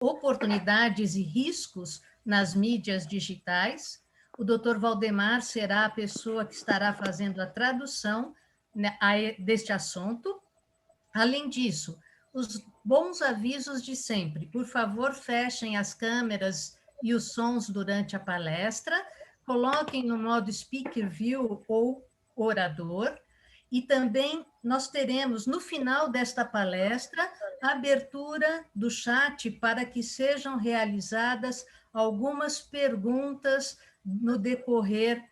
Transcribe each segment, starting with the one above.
oportunidades e riscos nas mídias digitais. O Dr. Valdemar será a pessoa que estará fazendo a tradução, né, deste assunto. Além disso, os bons avisos de sempre. Por favor, fechem as câmeras e os sons durante a palestra, coloquem no modo Speaker View ou orador, e também nós teremos, no final desta palestra, a abertura do chat para que sejam realizadas algumas perguntas no decorrer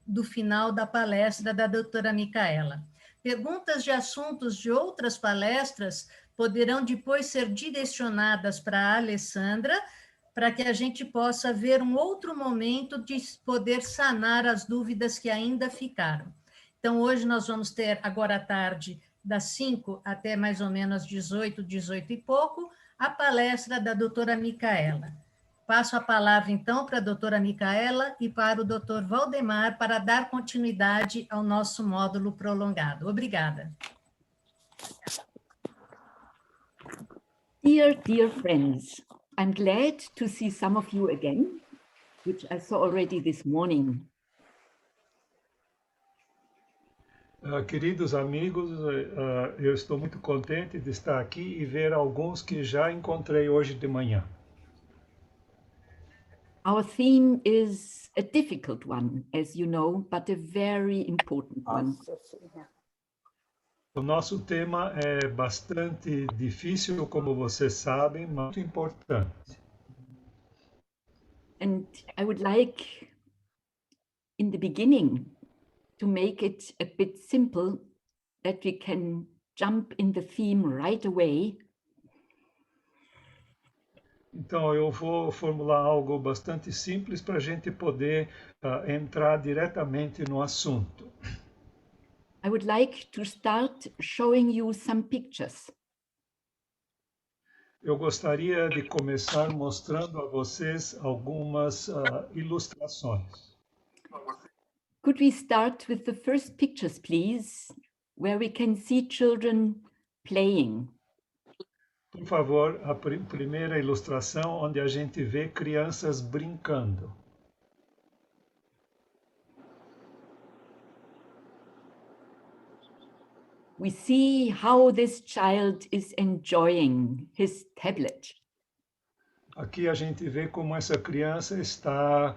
do final da palestra da doutora Micaela. Perguntas de assuntos de outras palestras poderão depois ser direcionadas para a Alessandra, para que a gente possa ver um outro momento de poder sanar as dúvidas que ainda ficaram. Então, hoje nós vamos ter, agora à tarde, das 5 até mais ou menos 18, 18 e pouco, a palestra da doutora Micaela. Passo a palavra, então, para a doutora Micaela e para o doutor Valdemar para dar continuidade ao nosso módulo prolongado. Obrigada. Dear friends, I'm glad to see some of you again, which I saw already this morning. Queridos amigos, eu estou muito contente de estar aqui e ver alguns que já encontrei hoje de manhã. Our theme is a difficult one, as you know, but a very important one. O nosso tema é bastante difícil, como vocês sabem, mas muito importante. And I would like, in the beginning, to make it a bit simple, that we can jump in the theme right away. Então, eu vou formular algo bastante simples para a gente poder entrar diretamente no assunto. I would like to start showing you some pictures. Eu gostaria de começar mostrando a vocês algumas ilustrações. Could we start with the first pictures, please, where we can see children playing? Por favor, a primeira ilustração onde a gente vê crianças brincando. We see how this child is enjoying his tablet. Aqui a gente vê como essa criança está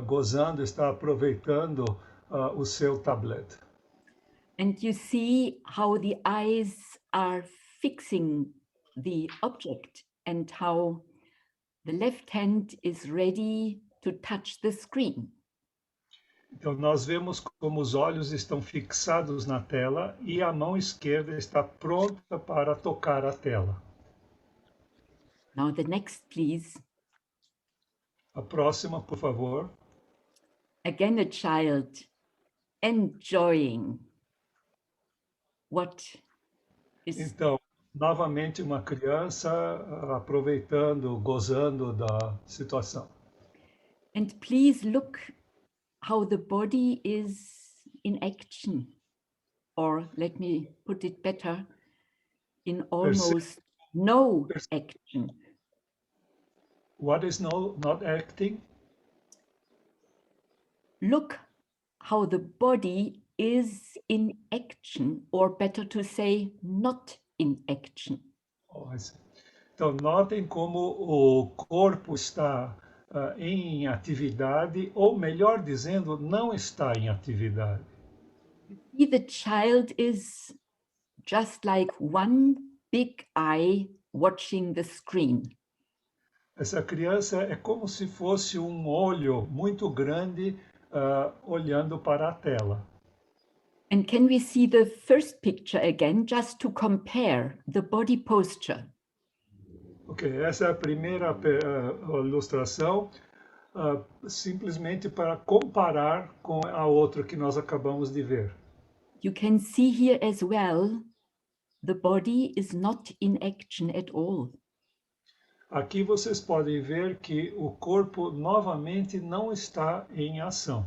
gozando, está aproveitando o seu tablet. And you see how the eyes are fixing the object and how the left hand is ready to touch the screen. Então nós vemos como os olhos estão fixados na tela e a mão esquerda está pronta para tocar a tela. Now the next, please. A próxima, por favor. Again a child enjoying what is... Então, novamente uma criança aproveitando, gozando da situação. And please look how the body is in action, or let me put it better, in almost no action. What is not acting? Look how the body is in action, or better to say, not in action. Então, notem como o corpo está em atividade, ou melhor dizendo, não está em atividade. See, the child is just like one big eye watching the screen. Essa criança é como se fosse um olho muito grande olhando para a tela. And can we see the first picture again, just to compare the body posture? Ok, essa é a primeira ilustração, simplesmente para comparar com a outra que nós acabamos de ver. You can see here as well, the body is not in action at all. Aqui vocês podem ver que o corpo novamente não está em ação.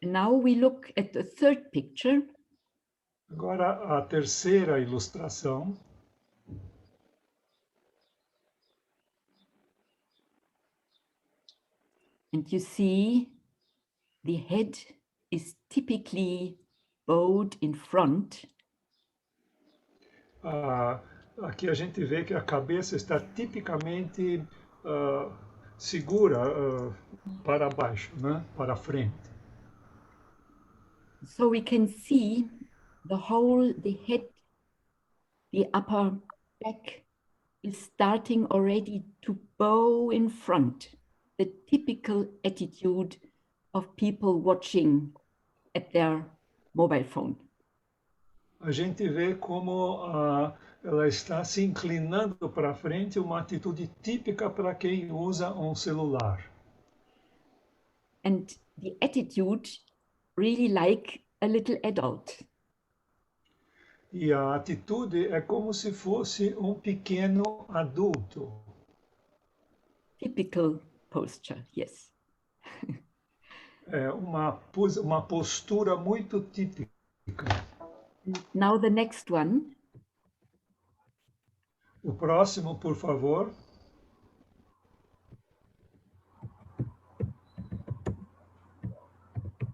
Now we look at the third picture. Agora a terceira ilustração. And you see the head is typically bowed in front. Aqui a gente vê que a cabeça está tipicamente segura para baixo, né? Para frente. So we can see the head, the upper back is starting already to bow in front, the typical attitude of people watching at their mobile phone. A gente vê como ela está se inclinando para frente, uma atitude típica para quem usa um celular. And the attitude really like a little adult. E a atitude é como se fosse um pequeno adulto. Typical posture, yes. É uma postura muito típica. Now the next one. O próximo, por favor.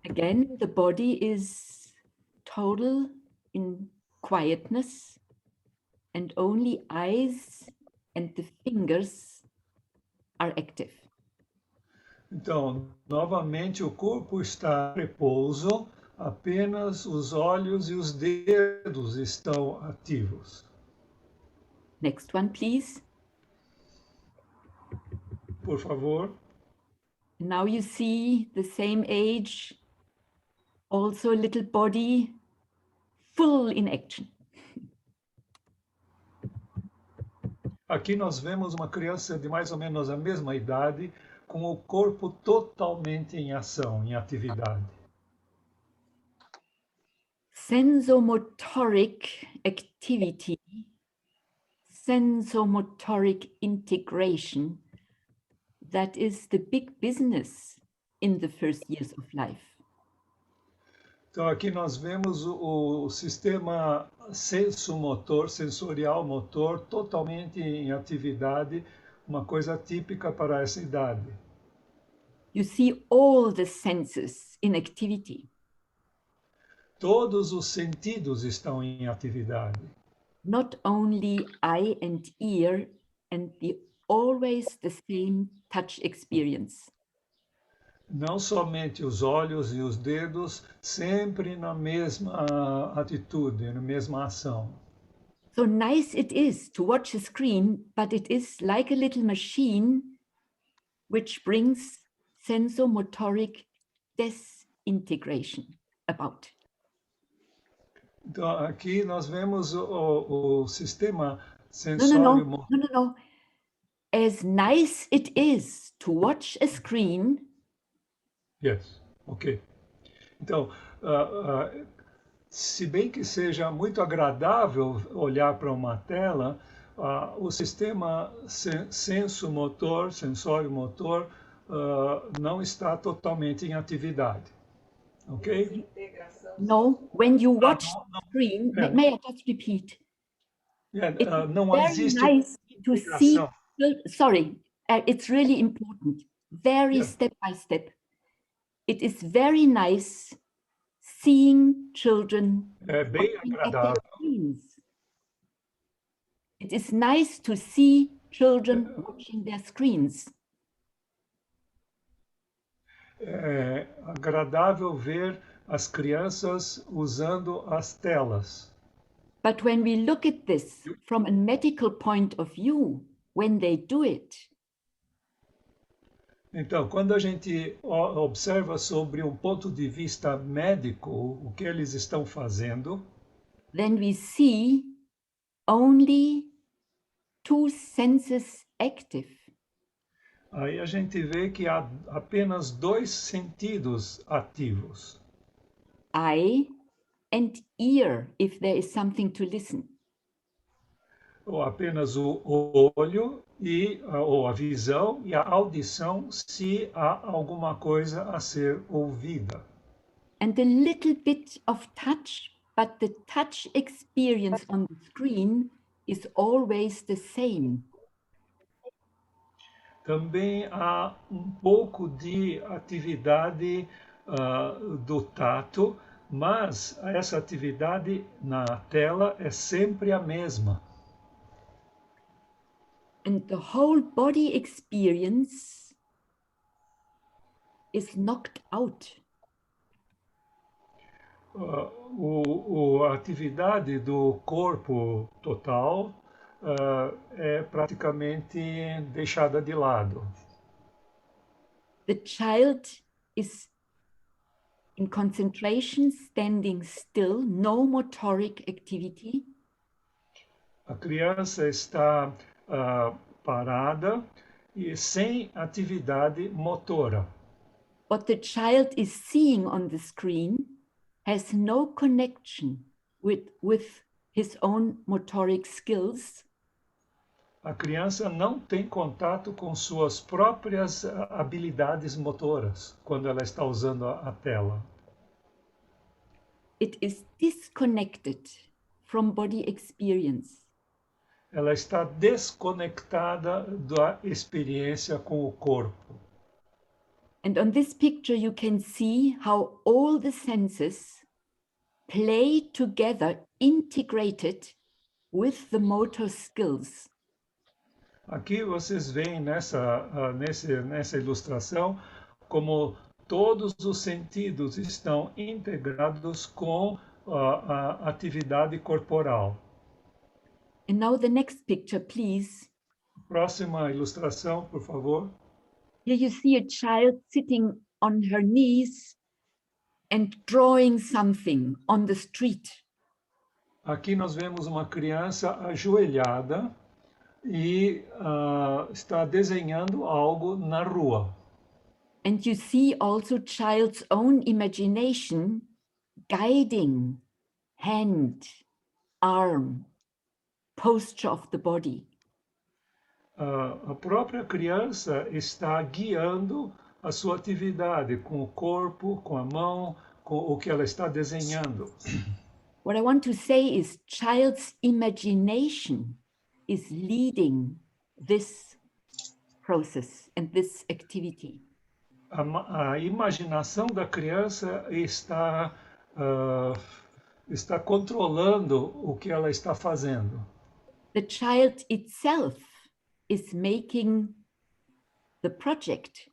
Again, the body is total in quietness and only eyes and the fingers are active. Então, novamente, o corpo está em repouso, apenas os olhos e os dedos estão ativos. Next one, please. Por favor. Now you see the same age, also a little body, full in action. Aqui nós vemos uma criança de mais ou menos a mesma idade, com o corpo totalmente em ação, em atividade. Sensomotoric activity, sensomotoric integration, that is the big business in the first years of life. Então aqui nós vemos o sistema sensomotor, sensorial motor, totalmente em atividade, uma coisa típica para essa idade. You see all the senses in activity. Todos os sentidos estão em atividade. Not only eye and ear and always the same touch experience. Não somente os olhos e os dedos, sempre na mesma atitude, na mesma ação. So nice it is to watch a screen, but it is like a little machine which brings sensomotoric disintegration about. Então, aqui nós vemos o sistema sensório. No. As nice it is to watch a screen. Yes, ok. Então, se bem que seja muito agradável olhar para uma tela, o sistema sensório-motor, não está totalmente em atividade. Ok? No, when you watch the screen, may I just repeat? Não existe nice to see. Sorry, it's really important. Very step by step. It is very nice seeing children bem agradável. It is nice to see children watching their screens. É agradável ver as crianças usando as telas. But when we look at this from a medical point of view, when they do it, então, quando a gente observa sobre um ponto de vista médico o que eles estão fazendo, then we see only two senses active. Aí a gente vê que há apenas dois sentidos ativos. Eye and ear, if there is something to listen. Ou apenas o olho ou a visão e a audição, se há alguma coisa a ser ouvida. And a little bit of touch, but the touch experience on the screen is always the same. Também há um pouco de atividade do tato, mas essa atividade na tela é sempre a mesma. And the whole body experience is knocked out. A atividade do corpo total é praticamente deixada de lado. The child is in concentration, standing still, no motoric activity. A criança está parada e sem atividade motora. What the child is seeing on the screen has no connection with his own motoric skills. A criança não tem contato com suas próprias habilidades motoras quando ela está usando a tela. It is disconnected from body experience. Ela está desconectada da experiência com o corpo. And on this picture, you can see how all the senses play together, integrated with the motor skills. Aqui vocês veem nessa ilustração como todos os sentidos estão integrados com a atividade corporal. And now the next picture, please. Próxima ilustração, por favor. Here you see a child sitting on her knees and drawing something on the street. Aqui nós vemos uma criança ajoelhada e está desenhando algo na rua. And you see also child's own imagination guiding hand, arm, posture of the body. A própria criança está guiando a sua atividade com o corpo, com a mão, com o que ela está desenhando. What I want to say is child's imagination is leading this process and this activity. A imaginação da criança está controlando o que ela está fazendo. The child itself is making the project.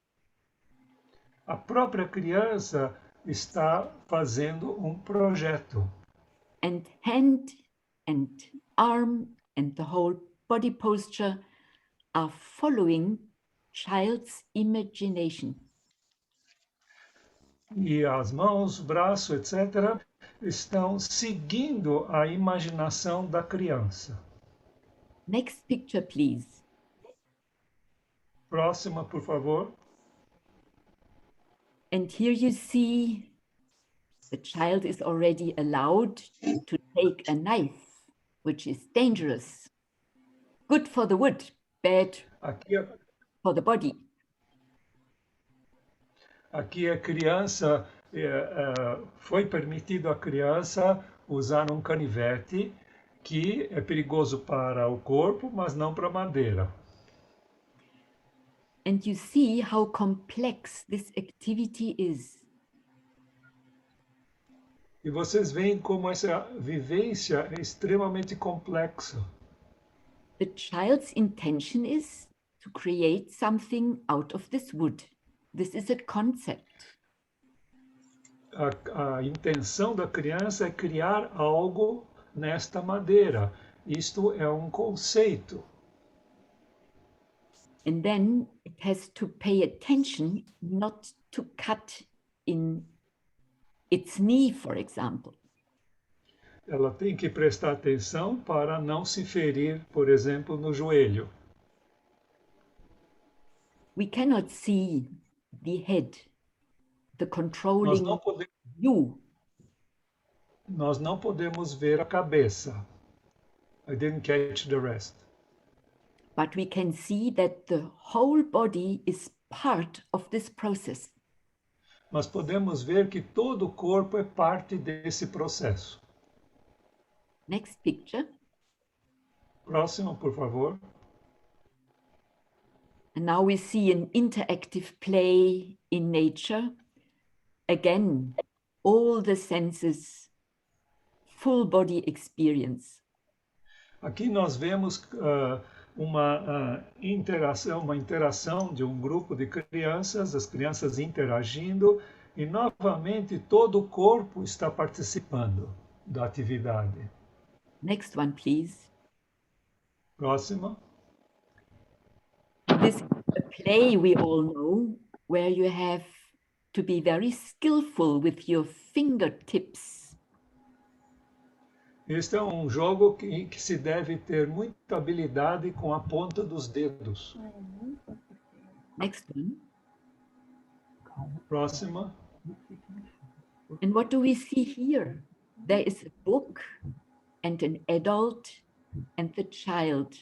A própria criança está fazendo um projeto. And hand and arm and the whole body posture are following child's imagination. E as mãos, braço, etc., estão seguindo a imaginação da criança. Next picture, please. Próxima, por favor. And here you see the child is already allowed to take a knife, which is dangerous. Good for the wood, bad for the body. Aqui a criança, foi permitido à criança usar um canivete que é perigoso para o corpo, mas não para a madeira. And you see how complex this activity is. E vocês veem como essa vivência é extremamente complexa. The child's intention is to create something out of this wood. This is a concept. A intenção da criança é criar algo nesta madeira. Isto é um conceito. And then it has to pay attention not to cut in its knee, for example. Ela tem que prestar atenção para não se ferir, por exemplo, no joelho. We cannot see the head, the controlling view. Nós não podemos ver a cabeça. I didn't catch the rest. But we can see that the whole body is part of this process. Nós podemos ver que todo o corpo é parte desse processo. Next picture. Próximo, por favor. And now we see an interactive play in nature. Again, all the senses, full body experience. Aqui nós vemos uma interação de um grupo de crianças, as crianças interagindo, e novamente todo o corpo está participando da atividade. Next one, please. Próxima. This is a play we all know, where you have to be very skillful with your fingertips. Este é um jogo que se deve ter muita habilidade com a ponta dos dedos. Next one. Próxima. And what do we see here? There is a book and an adult and the child.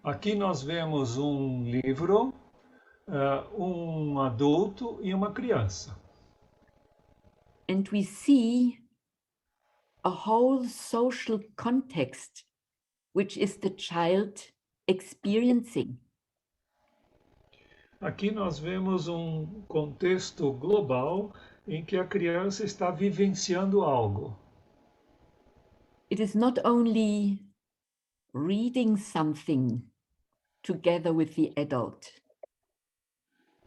Aqui nós vemos um livro, um adulto e uma criança. And we see a whole social context, which is the child experiencing. Aqui nós vemos um contexto global em que a criança está vivenciando algo. It is not only reading something together with the adult.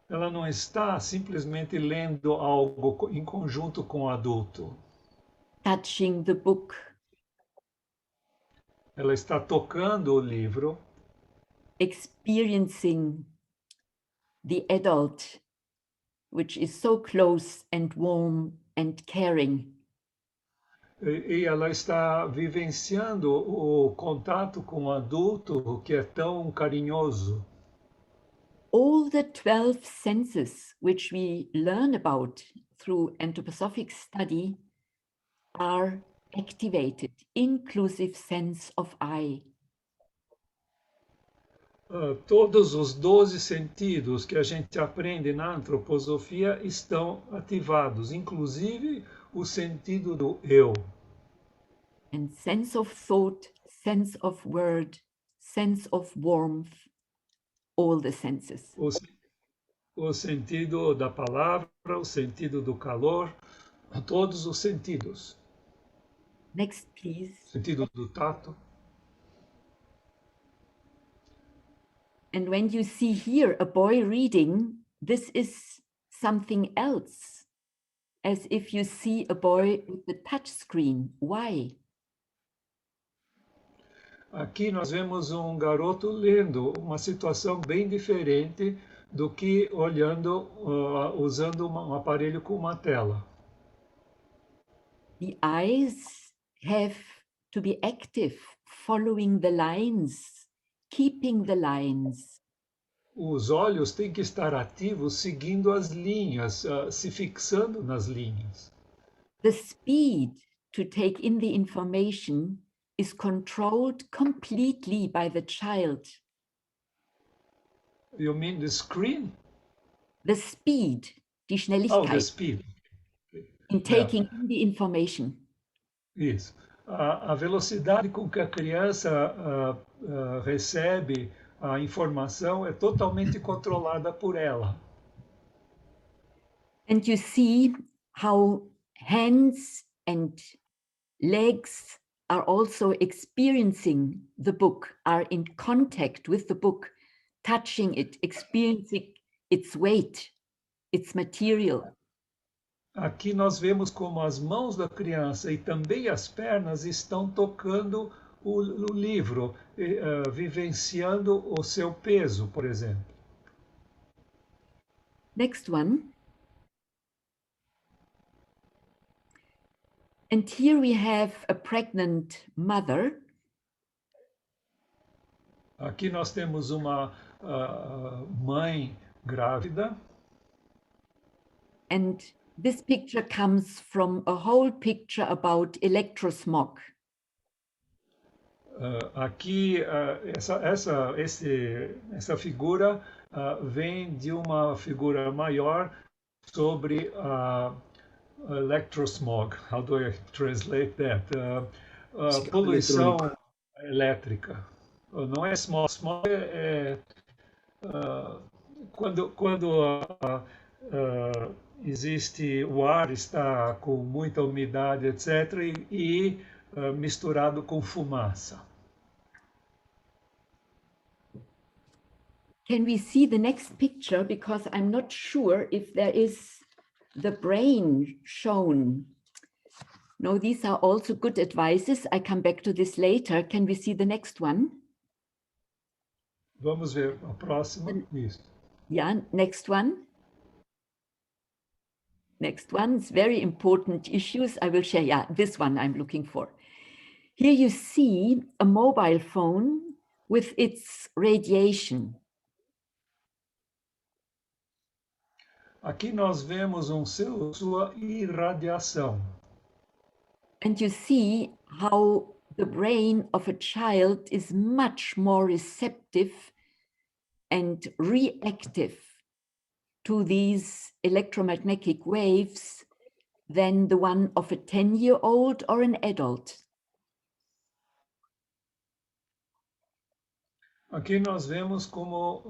Ela não está simplesmente lendo algo em conjunto com o adulto. Touching the book. Ela está tocando o livro. Experiencing the adult, which is so close and warm and caring. E ela está vivenciando o contato com o adulto que é tão carinhoso. All the 12 senses which we learn about through anthroposophic study are activated, inclusive sense of I. Todos os 12 sentidos que a gente aprende na antroposofia estão ativados, inclusive o sentido do eu. And sense of thought, sense of word, sense of warmth, all the senses. O sentido da palavra, o sentido do calor, todos os sentidos. Next, please. Sentido do tato. And when you see here a boy reading, this is something else, as if you see a boy with a touch screen. Why? Aqui nós vemos um garoto lendo, uma situação bem diferente do que olhando, usando um aparelho com uma tela. The eyes have to be active, following the lines, keeping the lines. Os olhos têm que estar ativos, seguindo as linhas, se fixando nas linhas. The speed to take in the information is controlled completely by the child. You mean the screen? The speed, die Oh, Schnelligkeit, the speed. in taking in the information. Isso. A velocidade com que a criança recebe a informação é totalmente controlada por ela. And you see how hands and legs are also experiencing the book, are in contact with the book, touching it, experiencing its weight, its material. Aqui nós vemos como as mãos da criança e também as pernas estão tocando o livro, vivenciando o seu peso, por exemplo. Next one. And here we have a pregnant mother. Aqui nós temos uma mãe grávida. And this picture comes from a whole picture about electrosmog. Aqui, essa figura vem de uma figura maior sobre electrosmog. How do I translate that? Poluição elétrica. Não é smog. Smog é quando existe o ar está com muita umidade, etc., e misturado com fumaça. Can we see the next picture? Because I'm not sure if there is the brain shown. No, these are also good advices. I come back to this later. Can we see the next one? Vamos ver a próxima. Isso. Yeah, next one. Next one is very important issues. I will share. Yeah, this one I'm looking for. Here you see a mobile phone with its radiation. Aqui nós vemos sua irradiação. And you see how the brain of a child is much more receptive and reactive to these electromagnetic waves than the one of a 10-year-old or an adult. Aqui nós vemos como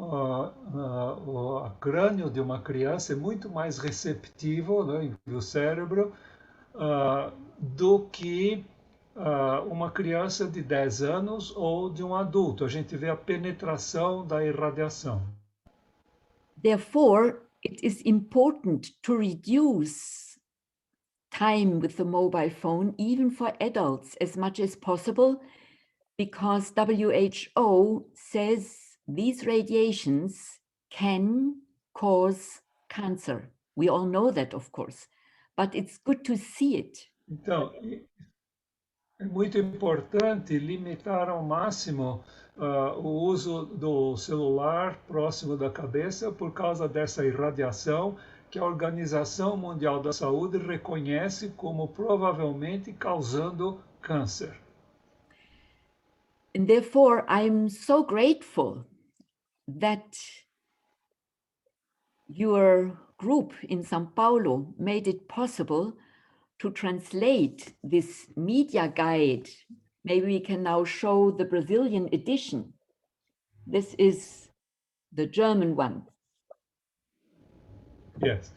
o crânio de uma criança é muito mais receptivo, né, do cérebro, do que uma criança de 10 anos ou de um adulto. A gente vê a penetração da irradiação. Therefore, it is important to reduce time with the mobile phone, even for adults, as much as possible, because WHO says these radiations can cause cancer. We all know that, of course, but it's good to see it. Então, é muito importante limitar ao máximo o uso do celular próximo da cabeça por causa dessa irradiação que a Organização Mundial da Saúde reconhece como provavelmente causando câncer. And therefore, I'm so grateful that your group in São Paulo made it possible to translate this media guide. Maybe we can now show the Brazilian edition. This is the German one. Yes.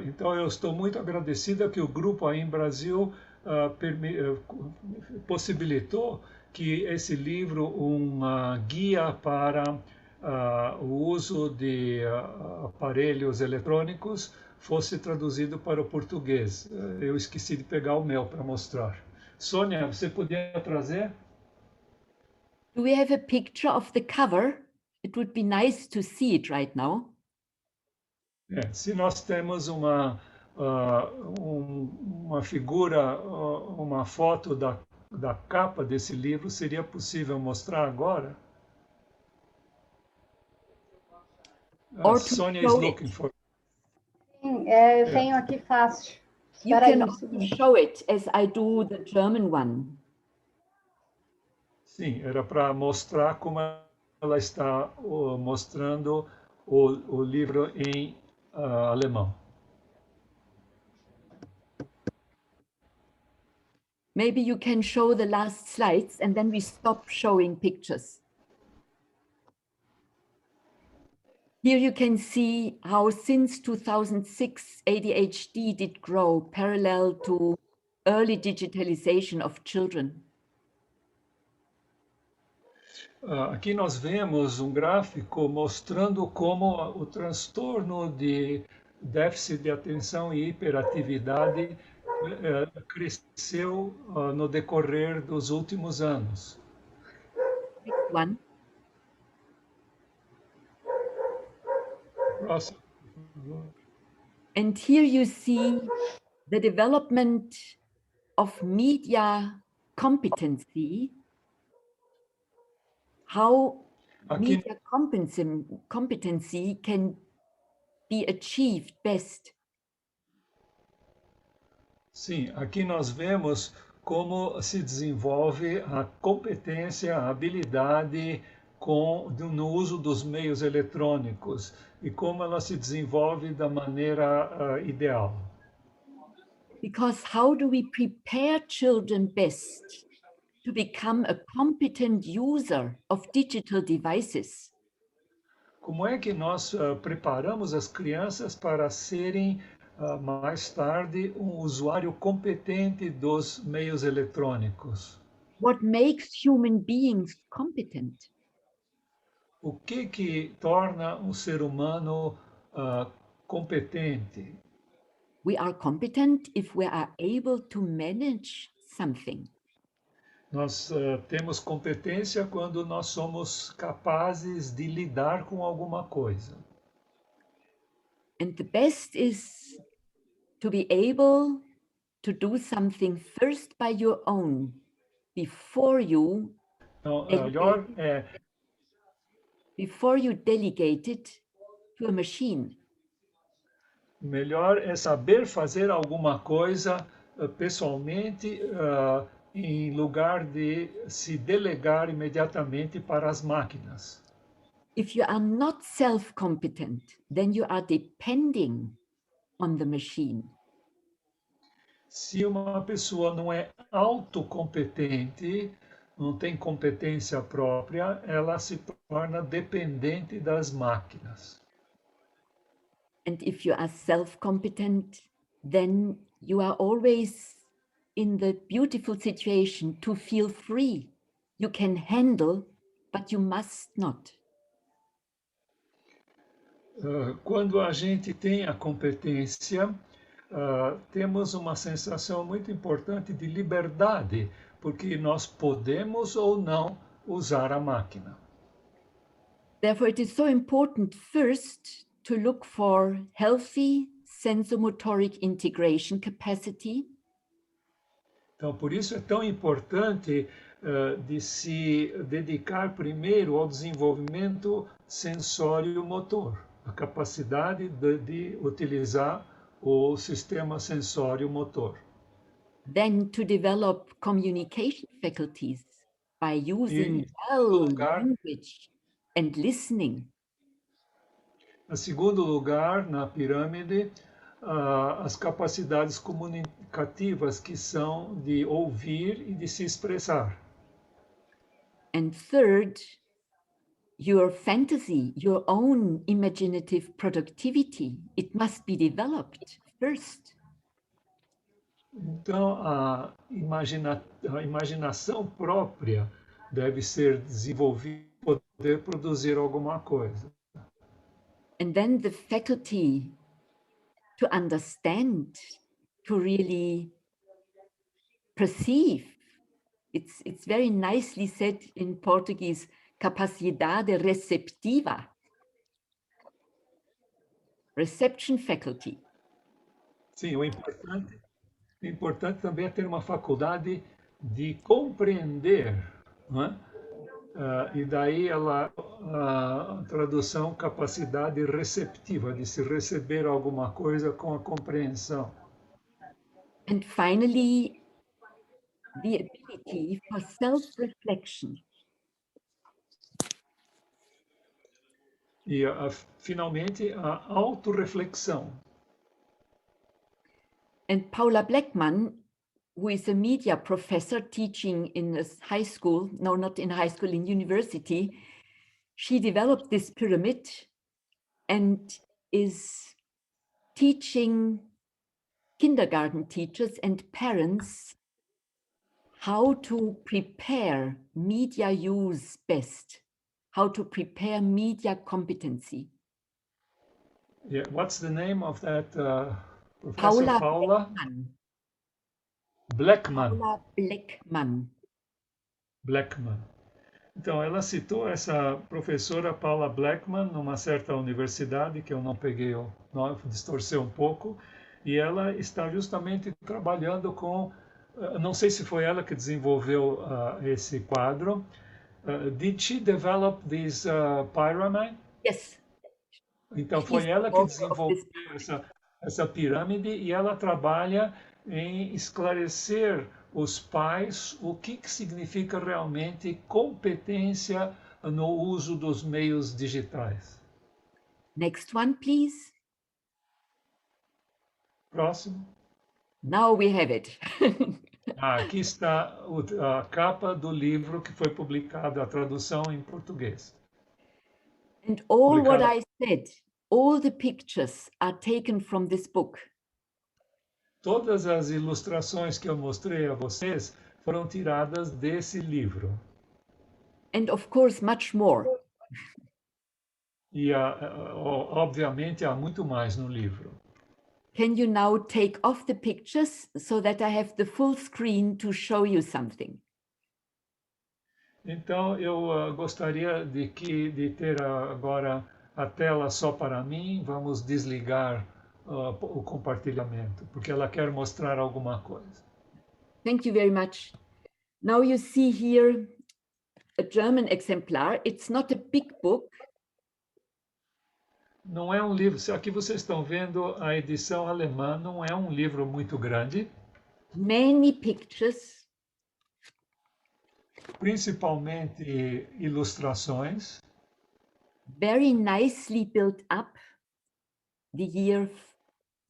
Então eu estou muito agradecida que o grupo aí em Brasil possibilitou que esse livro, uma guia para o uso de aparelhos eletrônicos, fosse traduzido para o português. Eu esqueci de pegar o meu para mostrar. Sônia, você podia trazer? Do we have a picture of the cover? It would be nice to see it right now. Se nós temos uma figura, uma foto da capa desse livro, seria possível mostrar agora? Sônia is looking for. Sim, eu tenho aqui fácil. You can also show it as I do the German one. Sim, era para mostrar como ela está mostrando o livro em alemão. Maybe you can show the last slides and then we stop showing pictures. Here you can see how since 2006 ADHD did grow parallel to early digitalization of children. Aqui nós vemos um gráfico mostrando como o transtorno de déficit de atenção e hiperatividade cresceu no decorrer dos últimos anos. Next one. Próximo. And here you see the development of media competency, how media competency can be achieved best. Sim, aqui nós vemos como se desenvolve a competência, a habilidade no uso dos meios eletrônicos e como ela se desenvolve da maneira ideal. Because how do we prepare children best to become a competent user of digital devices? Como é que nós preparamos as crianças para serem mais tarde um usuário competente dos meios eletrônicos? What makes human beings competent? O que torna um ser humano competente? We are competent if we are able to manage something. Nós temos competência quando nós somos capazes de lidar com alguma coisa. And the best is to be able to do something first by your own, before you Então, melhor é delegate it to a machine. Melhor é saber fazer alguma coisa pessoalmente, em lugar de se delegar imediatamente para as máquinas. If you are not self-competent, then you are depending on the machine. Se uma pessoa não é autocompetente, não tem competência própria, ela se torna dependente das máquinas. And if you are self-competent, then you are always in the beautiful situation to feel free. You can handle, but you must not. Quando a gente tem a competência, temos uma sensação muito importante de liberdade, porque nós podemos ou não usar a máquina. Therefore, it is so important first to look for healthy sensomotoric integration capacity. Então, por isso é tão importante de se dedicar primeiro ao desenvolvimento sensório-motor, a capacidade de utilizar o sistema sensório-motor. Then to develop communication faculties by using language and listening. Em segundo lugar, na pirâmide, as capacidades comunicativas que são de ouvir e de se expressar. And third, your fantasy, your own imaginative productivity, it must be developed first. Então, a imaginação própria deve ser desenvolvida para poder produzir alguma coisa. And then the faculty to understand, to really perceive. It's very nicely said in Portuguese, capacidade receptiva. Reception faculty. Sim, o importante também é ter uma faculdade de compreender, não é? E daí a tradução capacidade receptiva, de se receber alguma coisa com a compreensão. And finally, the ability for self-reflection. E finalmente a autorreflexão. And Paula Blackman, who is a media professor teaching in a high school, no, not in high school, in university, she developed this pyramid and is teaching kindergarten teachers and parents how to prepare media use best, how to prepare media competency. Yeah, what's the name of that Professor Paula? Blackman. Paula Blackman. Blackman. Então, ela citou essa professora Paula Blackman numa certa universidade, que eu não peguei o nome, distorceu um pouco, e ela está justamente trabalhando com, não sei se foi ela que desenvolveu esse quadro. Did she develop this pyramid? Yes. Então, foi ela que desenvolveu essa pirâmide, e ela trabalha em esclarecer os pais o que significa realmente competência no uso dos meios digitais. Next one, please. Próximo. Now we have it. Aqui está a capa do livro que foi publicado, a tradução em português. And all what publicada. I said, all the pictures are taken from this book. Todas as ilustrações que eu mostrei a vocês foram tiradas desse livro. And of course, much more. E, obviamente, há muito mais no livro. Can you now take off the pictures so that I have the full screen to show you something? Então, eu gostaria de ter agora a tela só para mim. Vamos desligar o compartilhamento, porque ela quer mostrar alguma coisa. Thank you very much. Now you see here a German exemplar. It's not a big book. Não é um livro, aqui vocês estão vendo a edição alemã, não é um livro muito grande. Many pictures. Principalmente ilustrações. Very nicely built up.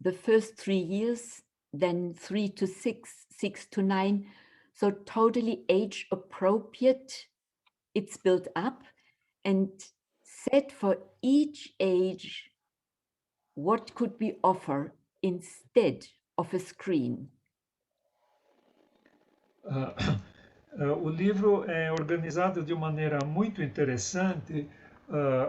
The first 3 years, then 3 to 6, 6 to 9. So totally age appropriate. It's built up and set for each age what could we offer instead of a screen. O livro é organizado de maneira muito interessante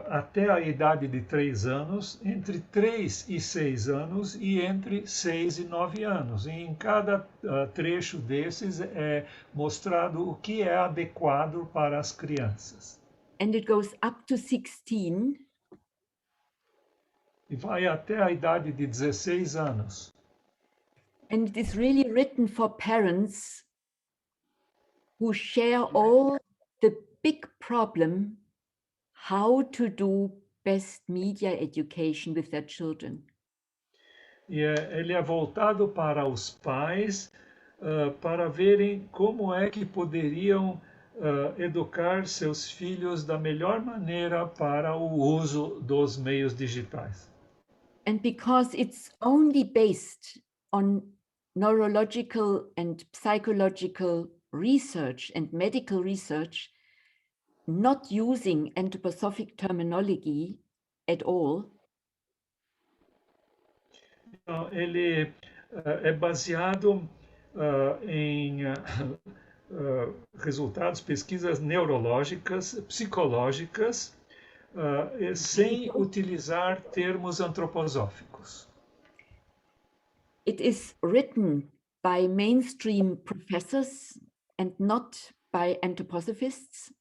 até a idade de 3 anos, entre 3 e 6 anos e entre 6 e 9 anos. E em cada trecho desses é mostrado o que é adequado para as crianças. And it goes up to 16. E vai até a idade de 16 anos. And it is really written for parents who share all the big problem how to do best media education with their children. E ele é voltado para os pais para verem como é que poderiam educar seus filhos da melhor maneira para o uso dos meios digitais. And because it's only based on neurological and psychological research and medical research, not using anthroposophic terminology at all. Então, ele é baseado em resultados, pesquisas neurológicas, psicológicas, sem utilizar termos antroposóficos. It is written by mainstream professors and not by anthroposophists.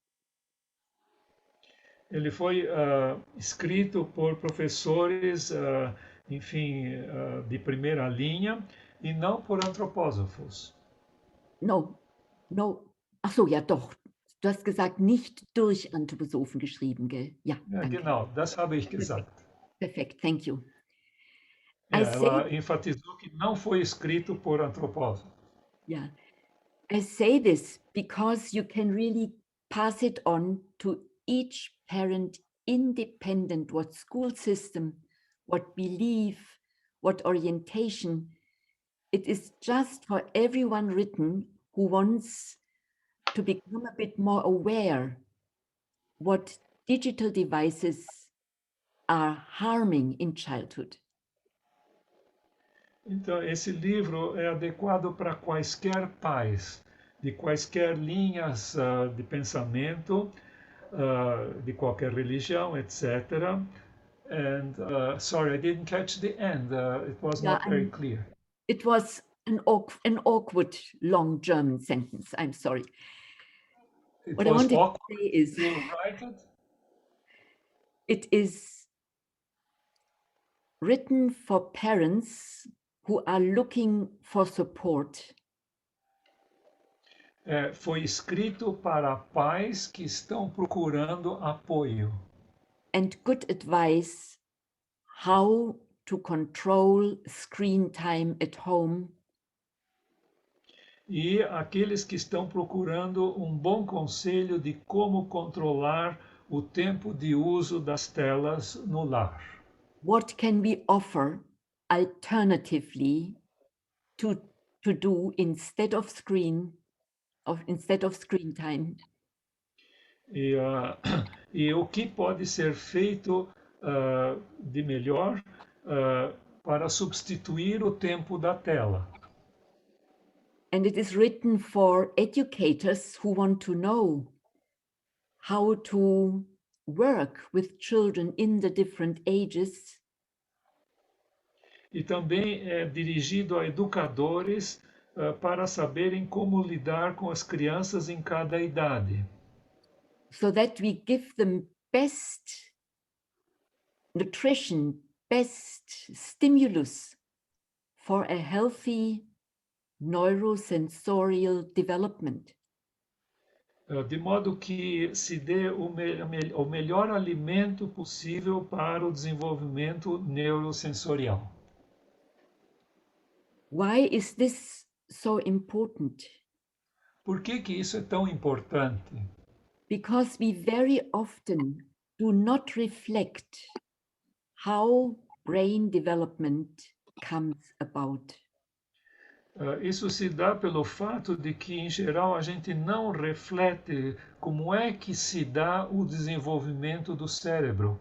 Ele foi escrito por professores, enfim, de primeira linha e não por antropósofos. No. Ach so, ja doch. Du hast gesagt, nicht durch Anthroposophen geschrieben, gell? Ja, Ja, danke. genau, das habe ich gesagt. Perfect, thank you. Ela enfatizou que não foi escrito por antropósofos. Yeah, I say this because you can really pass it on to each parent independent what school system, what belief, what orientation. It is just for everyone written who wants to become a bit more aware what digital devices are harming in childhood. Então, esse livro é adequado para quaisquer pais, de quaisquer linhas de pensamento, de qualquer religião, etc. And sorry, I didn't catch the end. It was not very clear. It was an awkward long German sentence. I'm sorry. What I wanted to say is, you write it? It is written for parents who are looking for support. Foi escrito para pais que estão procurando apoio. And good advice how to control screen time at home. E aqueles que estão procurando um bom conselho de como controlar o tempo de uso das telas no lar. What can we offer alternatively to do instead of screen time? e o que pode ser feito de melhor para substituir o tempo da tela. And it is written for educators who want to know how to work with children in the different ages. E também é dirigido a educadores para saberem como lidar com as crianças em cada idade. So that we give them best nutrition, best stimulus for a healthy neurosensorial development. De modo que se dê o melhor alimento possível para o desenvolvimento neurosensorial. Why is this so important? Por que isso é tão importante? Because we very often do not reflect how brain development comes about. Isso se dá pelo fato de que, em geral, a gente não reflete como é que se dá o desenvolvimento do cérebro.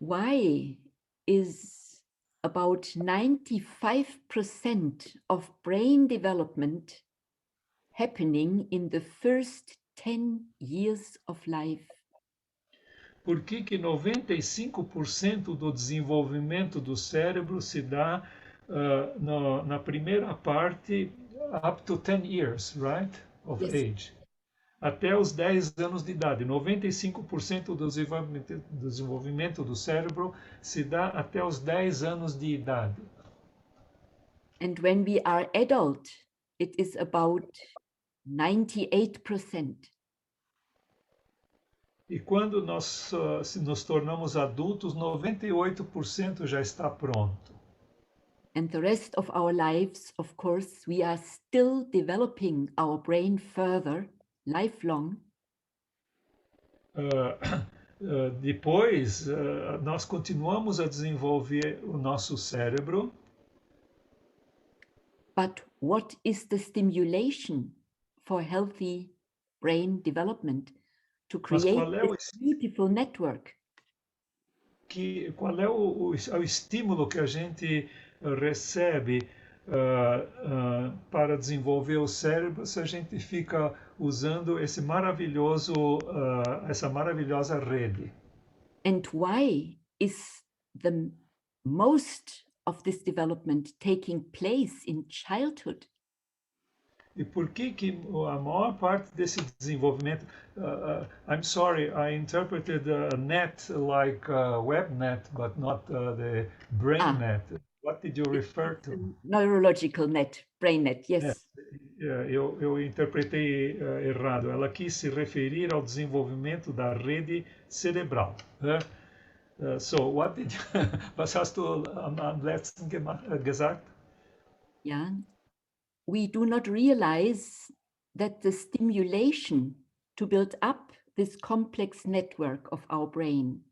Why is about 95% of brain development happening in the first 10 years of life? Por que 95% do desenvolvimento do cérebro se dá na primeira parte, up to 10 years, right, of Yes. age? Até os 10 anos de idade. 95% do desenvolvimento do cérebro se dá até os 10 anos de idade. And when we are adult, it is about 98%. E quando nós nos tornamos adultos, 98% já está pronto. And the rest of our lives, of course, we are still developing our brain further, lifelong. Depois, nós continuamos a desenvolver o nosso cérebro. But what is the stimulation for healthy brain development to create this beautiful network? Qual é o estímulo que a gente recebe para desenvolver o cérebro se a gente fica usando essa maravilhosa rede? And why is the most of this development taking place in childhood? E por que a maior parte desse desenvolvimento... I'm sorry, I interpreted net like webnet, but not the brain net. What did you refer to? Neurological net, brain net, yes. Eu interpretei errado. Ela quis se referir ao desenvolvimento da rede cerebral. So, what did was hast du am letzten gesagt? Yeah. We do not realize that the stimulation to build up this complex network of our brain.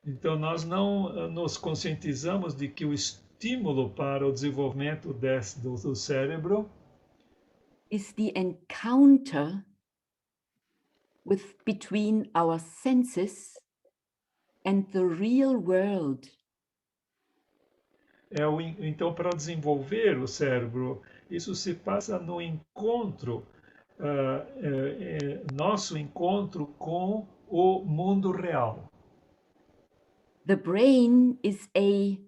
Então, nós não nos conscientizamos de que o estímulo para o desenvolvimento do cérebro is the encounter between our senses and the real world. Então, para desenvolver o cérebro, isso se passa no encontro, nosso encontro com o mundo real. The brain is a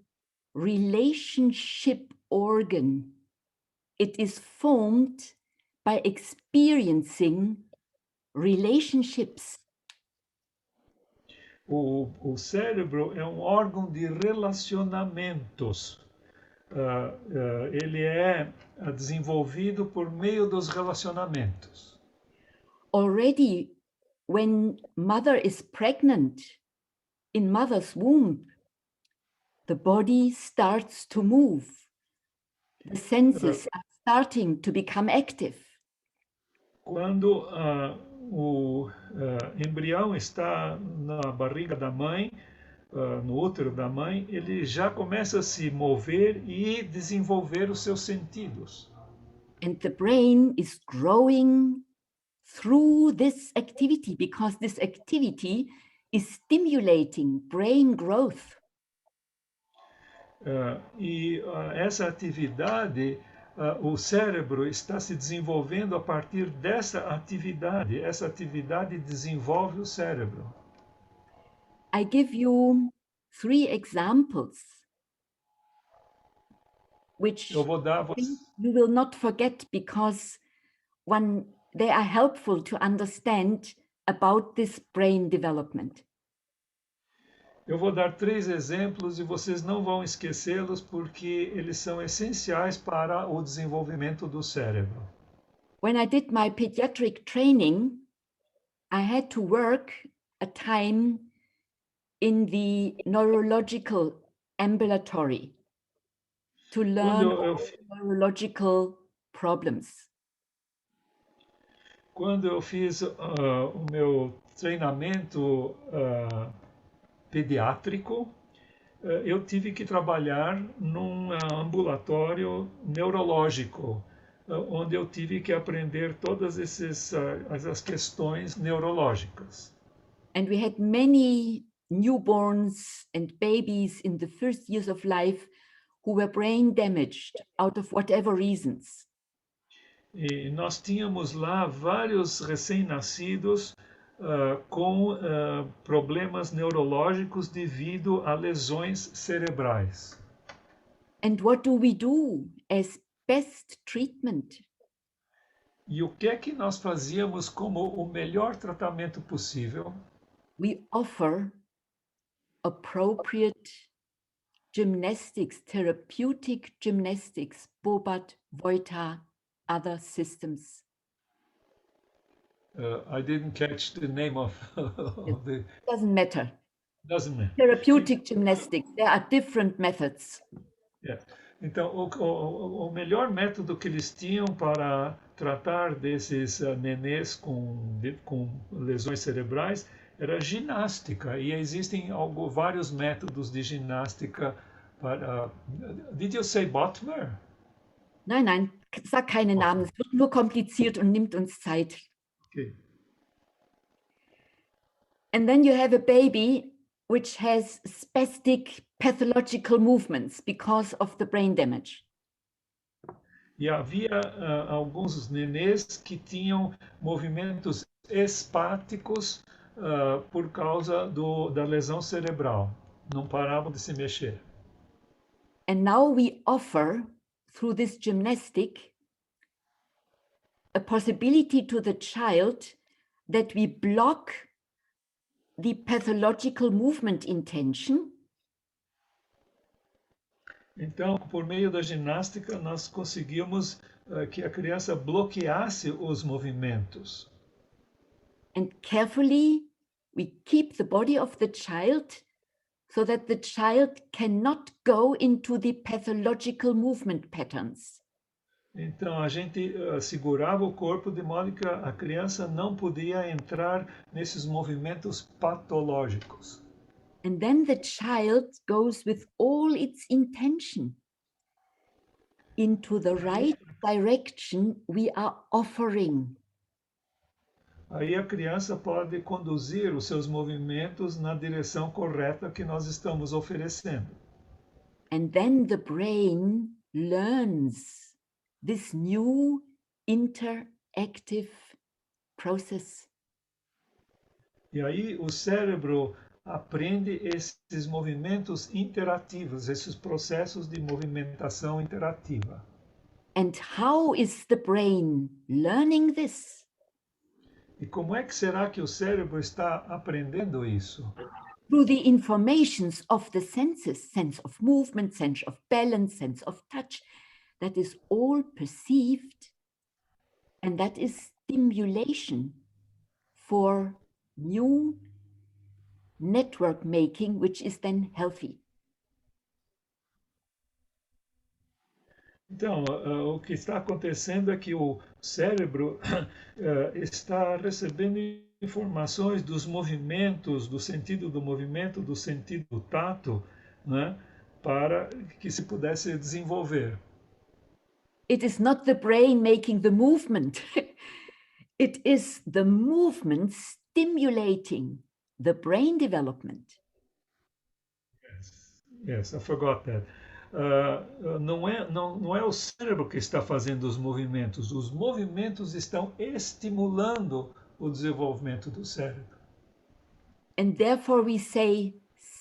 relationship organ. It is formed by experiencing relationships. O cérebro é um órgão de relacionamentos. Ele é desenvolvido por meio dos relacionamentos. Already, when mother is pregnant, in mother's womb, the body starts to move. The senses are starting to become active. Quando o embrião está na barriga da mãe, no útero da mãe, ele já começa a se mover e desenvolver os seus sentidos. And the brain is growing through this activity, because this activity is stimulating brain growth. Essa atividade, o cérebro está se desenvolvendo a partir dessa atividade. Essa atividade desenvolve o cérebro. I give you 3 examples, which Eu vou dar you will not forget, because they are helpful to understand about this brain development. Eu vou dar 3 exemplos e vocês não vão esquecê-los porque eles são essenciais para o desenvolvimento do cérebro. When I did my pediatric training, I had to work a time in the neurological ambulatory to learn neurological problems. Quando eu fiz o meu treinamento pediátrico, eu tive que trabalhar num ambulatório neurológico, onde eu tive que aprender todas essas questões neurológicas. And we had many newborns and babies in the first years of life who were brain damaged out of whatever reasons. E nós tínhamos lá vários recém-nascidos com problemas neurológicos devido a lesões cerebrais. And what do we do as best treatment? E o que é que nós fazíamos como o melhor tratamento possível? We offer appropriate gymnastics, therapeutic gymnastics, Bobat, Voita, other systems. I didn't catch the name of the... Doesn't matter. Doesn't matter. Therapeutic gymnastics, there are different methods. Yeah. Então, o melhor método que eles tinham para tratar desses nenês com lesões cerebrais era ginástica. E existem vários métodos de ginástica para... Did you say Botmer? Nein, sag keine Namen, es wird nur kompliziert und nimmt uns Zeit. Okay. And then you have a baby which has spastic pathological movements because of the brain damage. E havia alguns nenês que tinham movimentos espáticos por causa da lesão cerebral. Não paravam de se mexer. And now we offer, through this gymnastic, a possibility to the child that we block the pathological movement intention. Então, por meio da ginástica, nós conseguimos que a criança bloqueasse os movimentos. And carefully, we keep the body of the child so that the child cannot go into the pathological movement patterns. Então, a gente segurava o corpo de modo que a criança não podia entrar nesses movimentos patológicos. And then the child goes with all its intention into the right direction we are offering. Aí a criança pode conduzir os seus movimentos na direção correta que nós estamos oferecendo. And then the brain learns this new interactive process. E aí o cérebro aprende esses movimentos interativos, esses processos de movimentação interativa. And how is the brain learning this? E como é que será que o cérebro está aprendendo isso? Through the informations of the senses, sense of movement, sense of balance, sense of touch, that is all perceived, and that is stimulation for new network making, which is then healthy. Então, o que está acontecendo é que o cérebro está recebendo informações dos movimentos, do sentido do movimento, do sentido do tato, né, para que se pudesse desenvolver. It is not the brain making the movement. It is the movement stimulating the brain development. Yes, I forgot that. Não é o cérebro que está fazendo os movimentos estão estimulando o desenvolvimento do cérebro. And therefore we say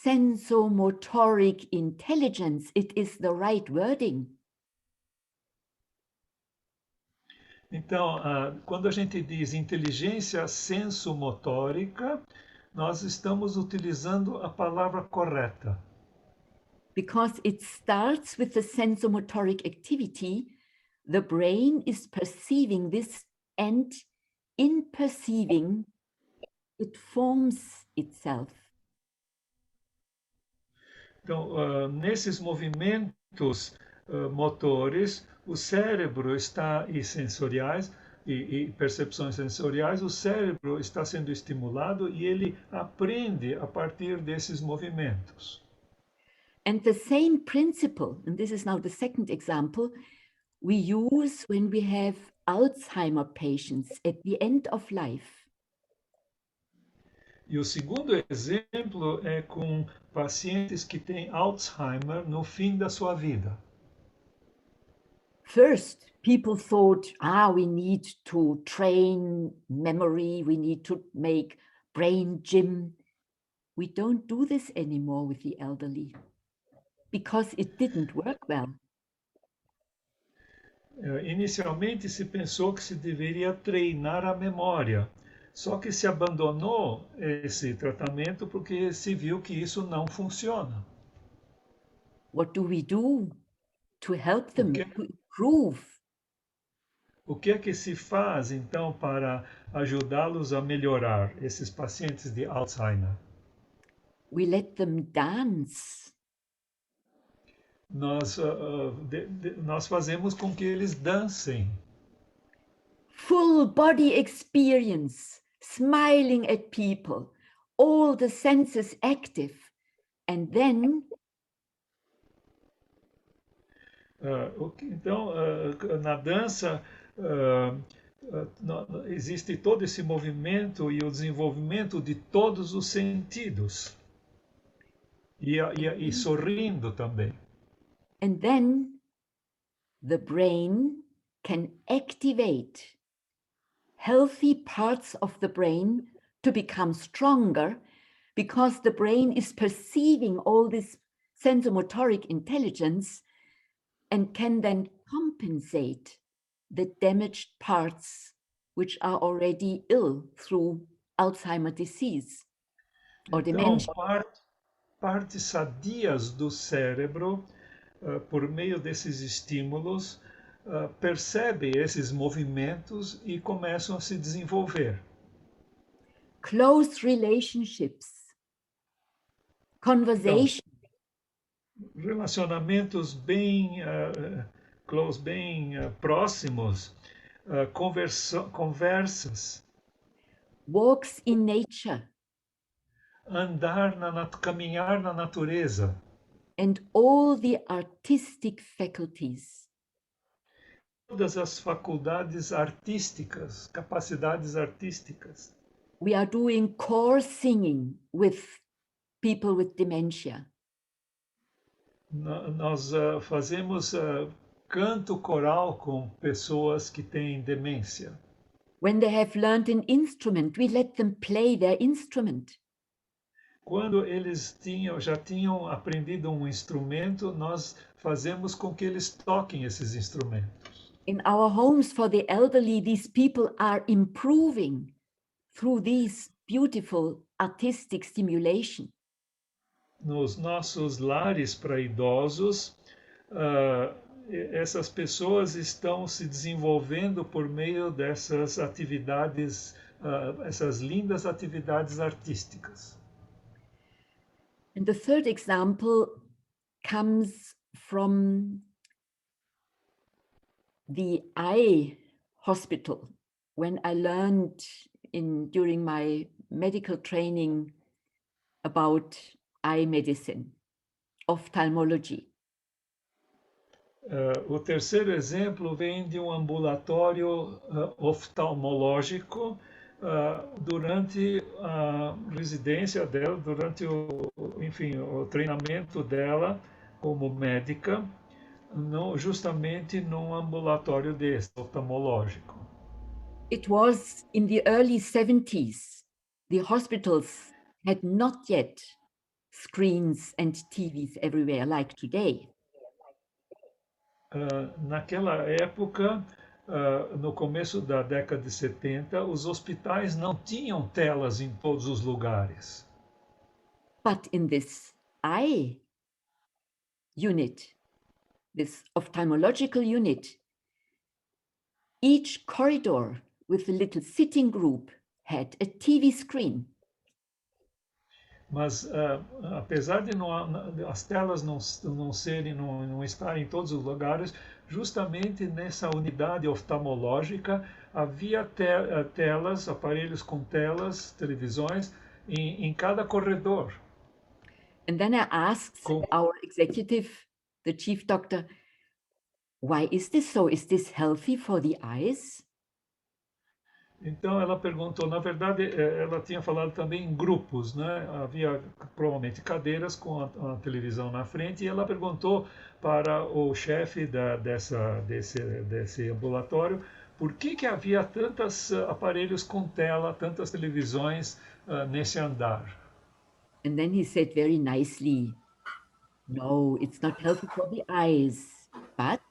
sensomotoric intelligence. It is the right wording. Então, quando a gente diz inteligência sensomotórica, nós estamos utilizando a palavra correta. Because it starts with the sensomotoric activity, the brain is perceiving this, and in perceiving, it forms itself. Então, nesses movimentos motores, o cérebro está, e sensoriais, e percepções sensoriais, o cérebro está sendo estimulado e ele aprende a partir desses movimentos. And the same principle, and this is now the second example, we use when we have Alzheimer patients at the end of life. E o segundo exemplo é com pacientes que têm Alzheimer no fim da sua vida. First, people thought, we need to train memory, we need to make brain gym. We don't do this anymore with the elderly because it didn't work well. Inicialmente se pensou que se deveria treinar a memória, só que se abandonou esse tratamento porque se viu que isso não funciona. What do we do to help them to improve? O que é que se faz então para ajudá-los a melhorar esses pacientes de Alzheimer? We let them dance. Nós fazemos com que eles dancem. Full body experience, smiling at people, all the senses active, and then então, na dança existe todo esse movimento e o desenvolvimento de todos os sentidos e sorrindo também. and then the brain can activate healthy parts of the brain to become stronger because the brain is perceiving all this sensomotoric intelligence and can then compensate the damaged parts which are already ill through Alzheimer's disease or dementia. Então, partes sadias do cérebro, por meio desses estímulos, percebe esses movimentos e começam a se desenvolver. Close relationships, conversation. Então, relacionamentos bem close, bem próximos, conversas. Walks in nature. Caminhar na natureza. And all the artistic faculties. Todas as faculdades artísticas, capacidades artísticas. We are doing core singing with people with dementia. Nós fazemos canto coral com pessoas que têm demência. When they have learned an instrument, we let them play their instrument. Quando eles já tinham aprendido um instrumento, nós fazemos com que eles toquem esses instrumentos. In our homes for the elderly, these people are improving through these beautiful artistic stimulation. Nos nossos lares para idosos, essas pessoas estão se desenvolvendo por meio dessas atividades, essas lindas atividades artísticas. And the third example comes from the eye hospital. When I learned during my medical training about eye medicine, ophthalmology. O terceiro exemplo vem de um ambulatório oftalmológico durante a residência dela, durante o treinamento dela como médica, justamente num ambulatório desse, oftalmológico. It was in the early 70s. The hospitals had not yet screens and TVs everywhere like today. Naquela época, no começo da década de 70, os hospitais não tinham telas em todos os lugares. But in this eye unit, this ophthalmological unit, each corridor with a little sitting group had a TV screen. Mas apesar de as telas não estarem em todos os lugares, justamente nessa unidade oftalmológica havia telas, aparelhos com telas, televisões em cada corredor. And then I asked our executive, the chief doctor, why is this so? Is this healthy for the eyes? Então ela perguntou, na verdade, ela tinha falado também em grupos, né? Havia provavelmente cadeiras com a televisão na frente e ela perguntou para o chefe desse ambulatório por que havia tantos aparelhos com tela, tantas televisões nesse andar. And then he said very nicely, no, it's not healthy for the eyes, but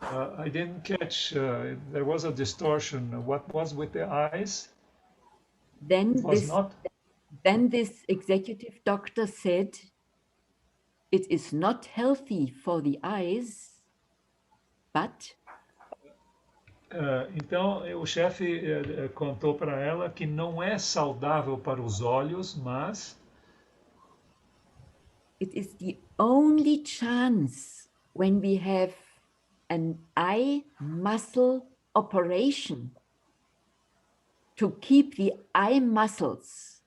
I didn't catch, there was a distortion. What was with the eyes? then this executive doctor said, it is not healthy for the eyes, but então o chefe contou para ela que não é saudável para os olhos, mas it is the only chance when we have an eye muscle operation to keep the eye muscles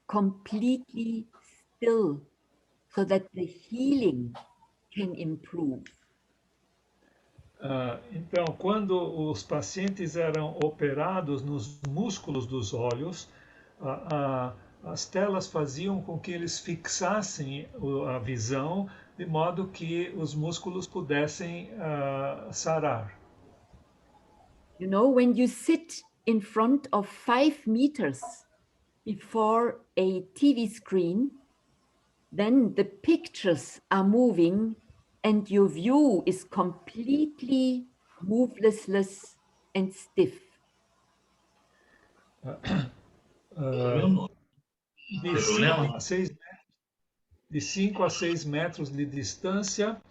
completely still so that the healing can improve. Então, quando os pacientes eram operados nos músculos dos olhos, as telas faziam com que eles fixassem a visão, de modo que os músculos pudessem sarar. You know, when you sit in front of 5 meters before a TV screen, then the pictures are moving and your view is completely moveless and stiff. De 5 a 6 metros de distância,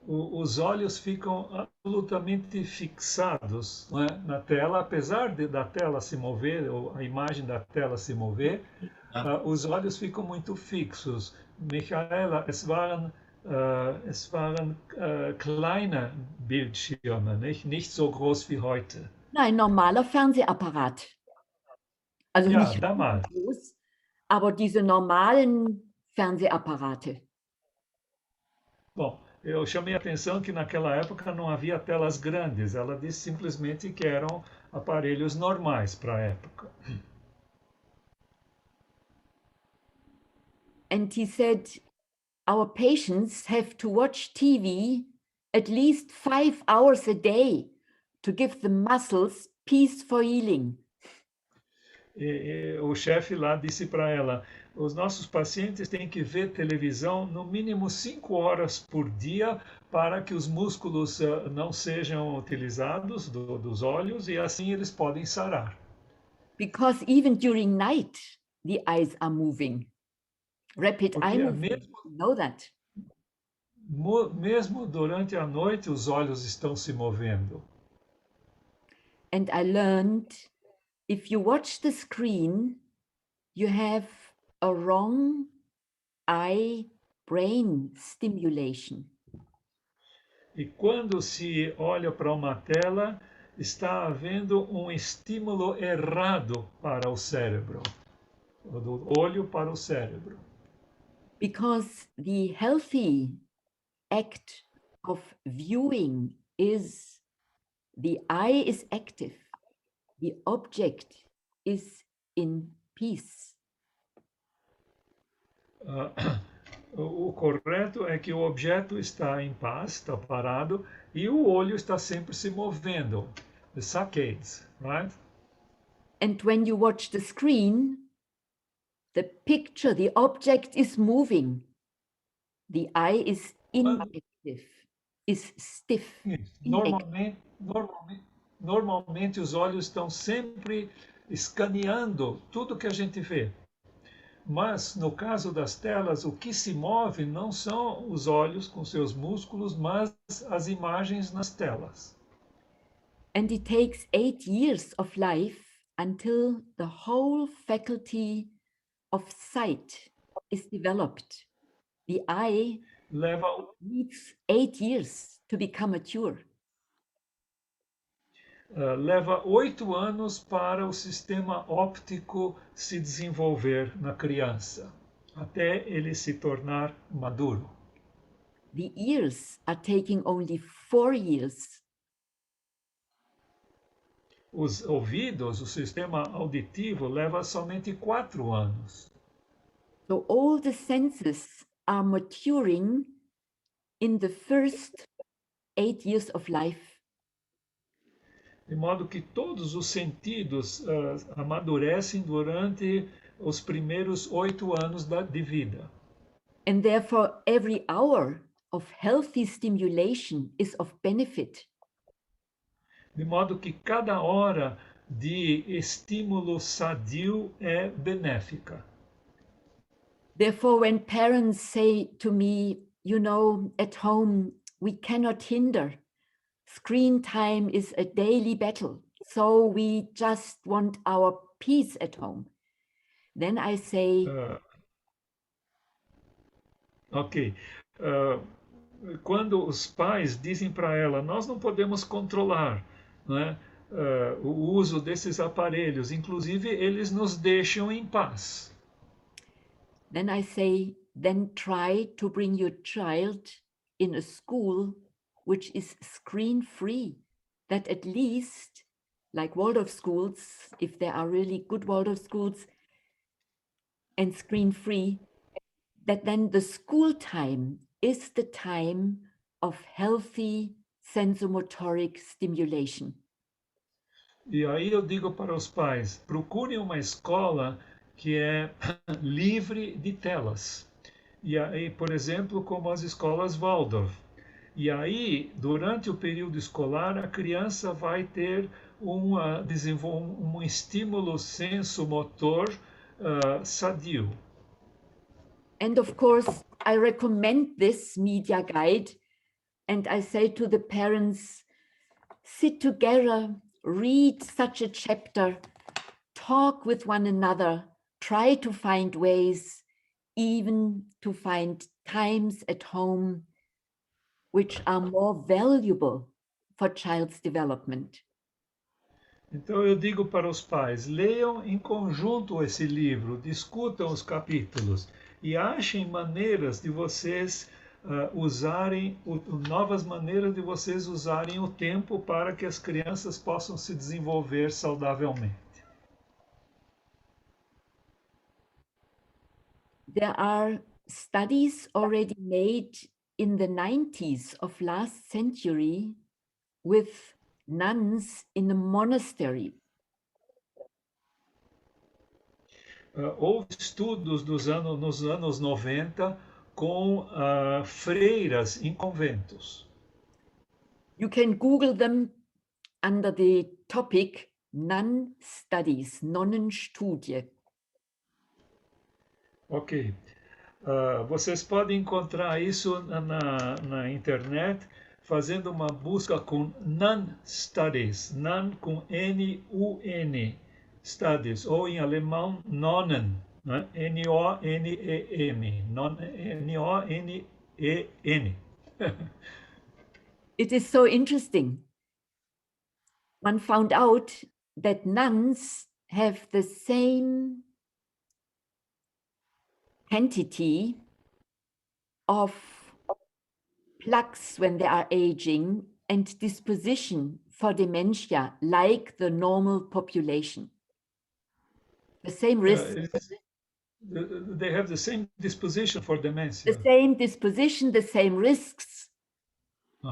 os olhos ficam absolutamente fixados, né, na tela, apesar da tela se mover, ou a imagem da tela se mover, os olhos ficam muito fixos. Michaela, es waren kleine Bildschirme, nicht so groß wie heute. Nein, normaler Fernsehapparat. Also Ja, nicht damals. groß, aber diese normalen Fernsehapparate. Bom, eu chamei a atenção que naquela época não havia telas grandes. Ela disse simplesmente que eram aparelhos normais para a época. And he said, our patients have to watch TV at least 5 hours a day to give the muscles peace for healing. E o chefe lá disse para ela, os nossos pacientes têm que ver televisão no mínimo 5 horas por dia para que os músculos não sejam utilizados dos olhos e assim eles podem sarar. Because even during night, the eyes are moving. Rapid eye movement, you know that. Mesmo durante a noite, os olhos estão se movendo. And I learned, if you watch the screen, you have a wrong eye-brain stimulation. E quando se olha para uma tela, está havendo um estímulo errado para o cérebro, do olho para o cérebro. Because the healthy act of viewing is the eye is active, the object is in peace. O correto é que o objeto está em paz, está parado, e o olho está sempre se movendo. The saccades, right? And when you watch the screen, the picture, the object is moving. The eye is inactive, is stiff. Normalmente os olhos estão sempre escaneando tudo que a gente vê. Mas, no caso das telas, o que se move não são os olhos com seus músculos, mas as imagens nas telas. And it takes 8 years of life until the whole faculty of sight is developed. The eye needs 8 years to become mature. Leva 8 anos para o sistema óptico se desenvolver na criança, até ele se tornar maduro. The ears are taking only 4 years. Os ouvidos, o sistema auditivo, leva somente 4 anos. So all the senses are maturing in the first 8 years of life. De modo que todos os sentidos amadurecem durante os primeiros 8 anos de vida. And therefore, every hour of healthy stimulation is of benefit. De modo que cada hora de estímulo sadio é benéfica. Therefore, when parents say to me, you know, at home, we cannot hinder. Screen time is a daily battle, so we just want our peace at home. Then I say... Quando os pais dizem para ela, nós não podemos controlar, né, o uso desses aparelhos, inclusive eles nos deixam em paz. Then I say, then try to bring your child in a school which is screen-free, that at least, like Waldorf schools, if there are really good Waldorf schools, and screen-free, that then the school time is the time of healthy sensomotoric stimulation. E aí eu digo para os pais, procurem uma escola que é livre de telas. E aí, por exemplo, como as escolas Waldorf. E aí, durante o período escolar, a criança vai ter um estímulo sensomotor sadio. And of course, I recommend this media guide, and I say to the parents, sit together, read such a chapter, talk with one another, try to find ways, even to find times at home which are more valuable for child's development. Então eu digo para os pais, leiam em conjunto esse livro, discutam os capítulos e achem maneiras de vocês novas maneiras de vocês usarem o tempo para que as crianças possam se desenvolver saudavelmente. There are studies already made in the 90s of last century with nuns in a monastery. Houve estudos nos anos 90 com freiras em conventos. You can Google them under the topic Nun Studies, Nonnenstudie. Ok. Vocês podem encontrar isso na internet fazendo uma busca com Nun Studies, Nun com N-U-N, Studies, ou em alemão Nonnen, né? N-O-N-E-M, N-O-N-E-N. It is so interesting. One found out that nuns have the same quantity of plaques when they are aging and disposition for dementia like the normal population? The same risk. They have the same disposition for dementia. The same disposition, the same risks.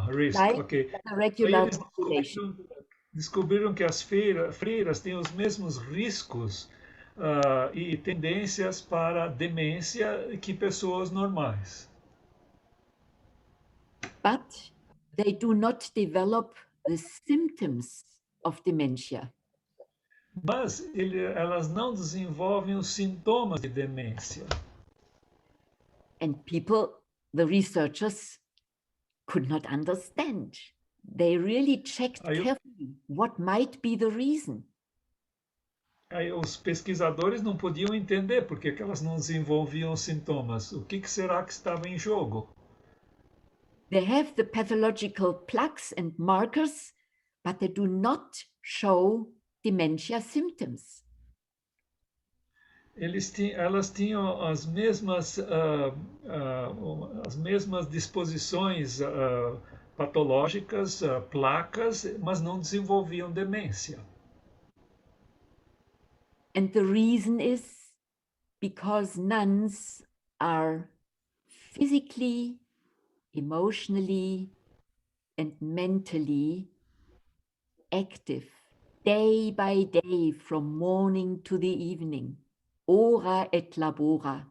Risk, like ok. the regular Eles population. descobriram que as freiras têm os mesmos riscos e tendências para demência que pessoas normais. But they do not develop the symptoms of dementia. Mas elas não desenvolvem os sintomas de demência. And people, the researchers, could not understand. They really checked carefully what might be the reason. Aí os pesquisadores não podiam entender por que elas não desenvolviam sintomas. O que será que estava em jogo? They have the pathological plaques and markers, but they do not show dementia symptoms. Elas tinham as mesmas disposições patológicas, placas, mas não desenvolviam demência. And the reason is because nuns are physically, emotionally, and mentally active day by day from morning to the evening. Ora et labora.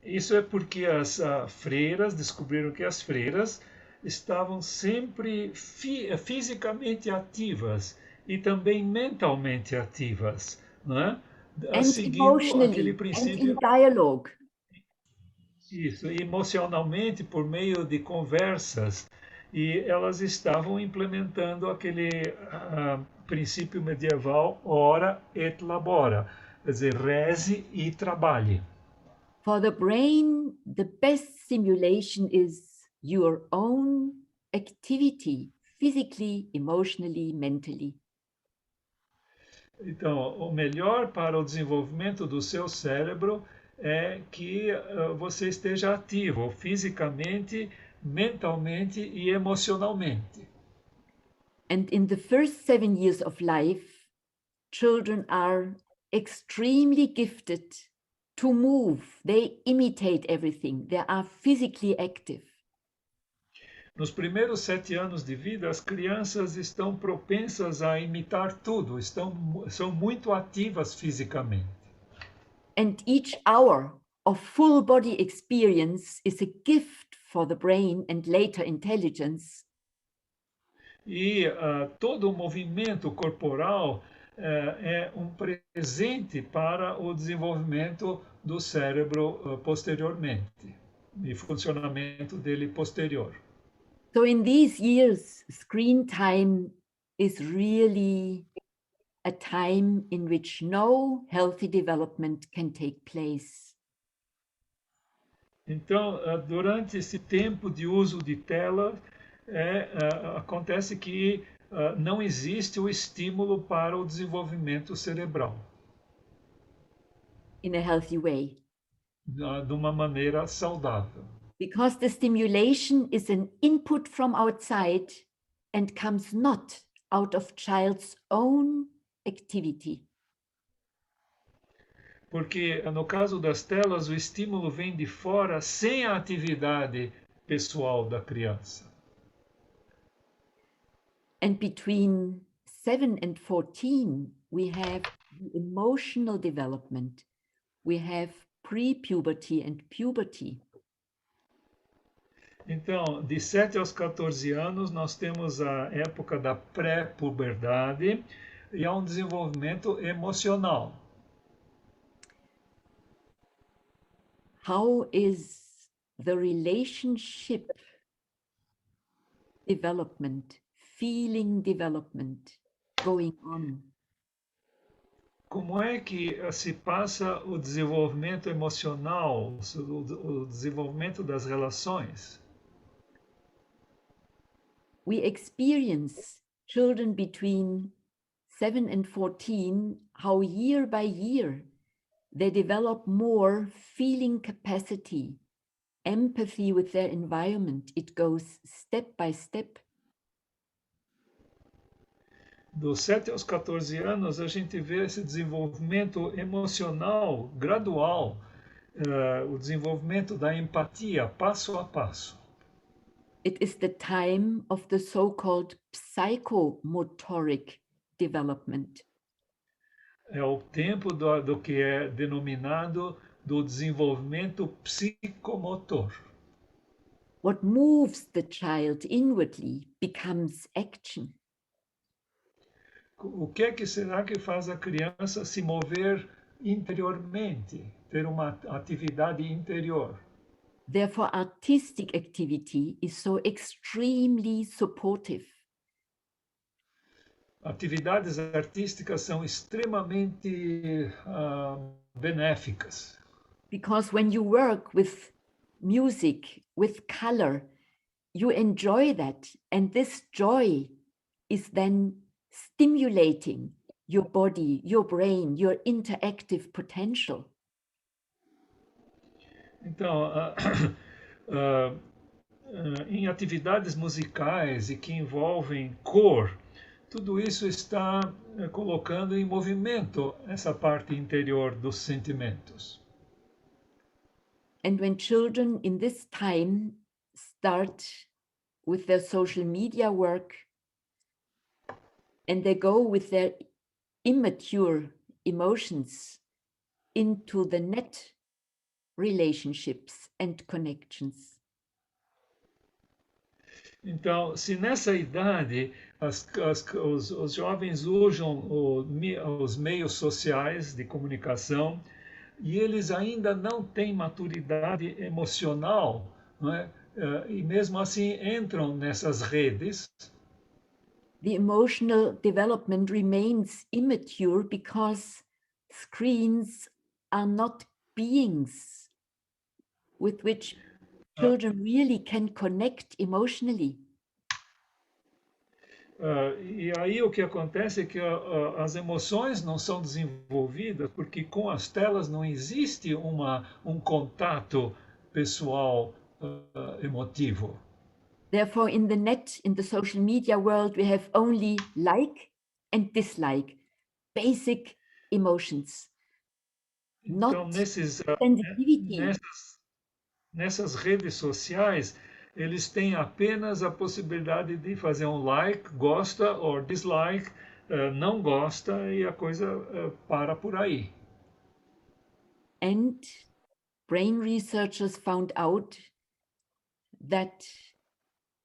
Isso é porque as freiras descobriram que as freiras estavam sempre fisicamente ativas e também mentalmente ativas, né? Seguindo aquele princípio. And in dialogue. Isso, emocionalmente por meio de conversas, e elas estavam implementando aquele princípio medieval ora et labora, quer dizer, reze e trabalhe. For the brain, the best simulation is your own activity, physically, emotionally, mentally. Então, o melhor para o desenvolvimento do seu cérebro é que você esteja ativo fisicamente, mentalmente e emocionalmente. And in the first 7 years of life, children are extremely gifted to move. They imitate everything. They are physically active. Nos primeiros 7 anos de vida, as crianças estão propensas a imitar tudo, são muito ativas fisicamente. And each hour of full body experience is a gift for the brain and later intelligence. E todo o movimento corporal é um presente para o desenvolvimento do cérebro posteriormente e funcionamento dele posterior. So in these years, screen time is really a time in which no healthy development can take place. Então, durante esse tempo de uso de tela, acontece que não existe o estímulo para o desenvolvimento cerebral. In a healthy way. De uma maneira saudável. Because the stimulation is an input from outside and comes not out of child's own activity. Porque no caso das telas, o estímulo vem de fora sem a atividade pessoal da criança. And between 7 and 14, we have the emotional development. We have pre-puberty and puberty. Então, de 7 aos 14 anos, nós temos a época da pré-puberdade e há um desenvolvimento emocional. How is the relationship development, feeling development going on? Como é que se passa o desenvolvimento emocional, o desenvolvimento das relações? We experience children between 7 and 14, how year by year they develop more feeling capacity, empathy with their environment. It goes step by step. Dos 7 aos 14 anos, a gente vê esse desenvolvimento emocional gradual, o desenvolvimento da empatia, passo a passo. It is the time of the so-called psychomotoric development. É o tempo do que é denominado do desenvolvimento psicomotor. What moves the child inwardly becomes action. O que é que será que faz a criança se mover interiormente, ter uma atividade interior? Therefore, artistic activity is so extremely supportive. Atividades artísticas são extremamente benéficas. Because when you work with music, with color, you enjoy that. And this joy is then stimulating your body, your brain, your interactive potential. Então, em atividades musicais e que envolvem cor, tudo isso está colocando em movimento essa parte interior dos sentimentos. And when children in this time start with their social media work and they go with their immature emotions into the net relationships and connections. Então, se nessa idade os jovens usam os meios sociais de comunicação e eles ainda não têm maturidade emocional, não é? E mesmo assim entram nessas redes, The emotional development remains immature because screens are not beings with which children really can connect emotionally. E aí o que acontece é que as emoções não são desenvolvidas porque com as telas não existe um contato pessoal emotivo. Therefore, in the net, in the social media world, we have only like and dislike, basic emotions, Então, not sensitivity. nessas redes sociais, eles têm apenas a possibilidade de fazer um like, gosta, ou dislike, não gosta, e a coisa para por aí. And brain researchers found out that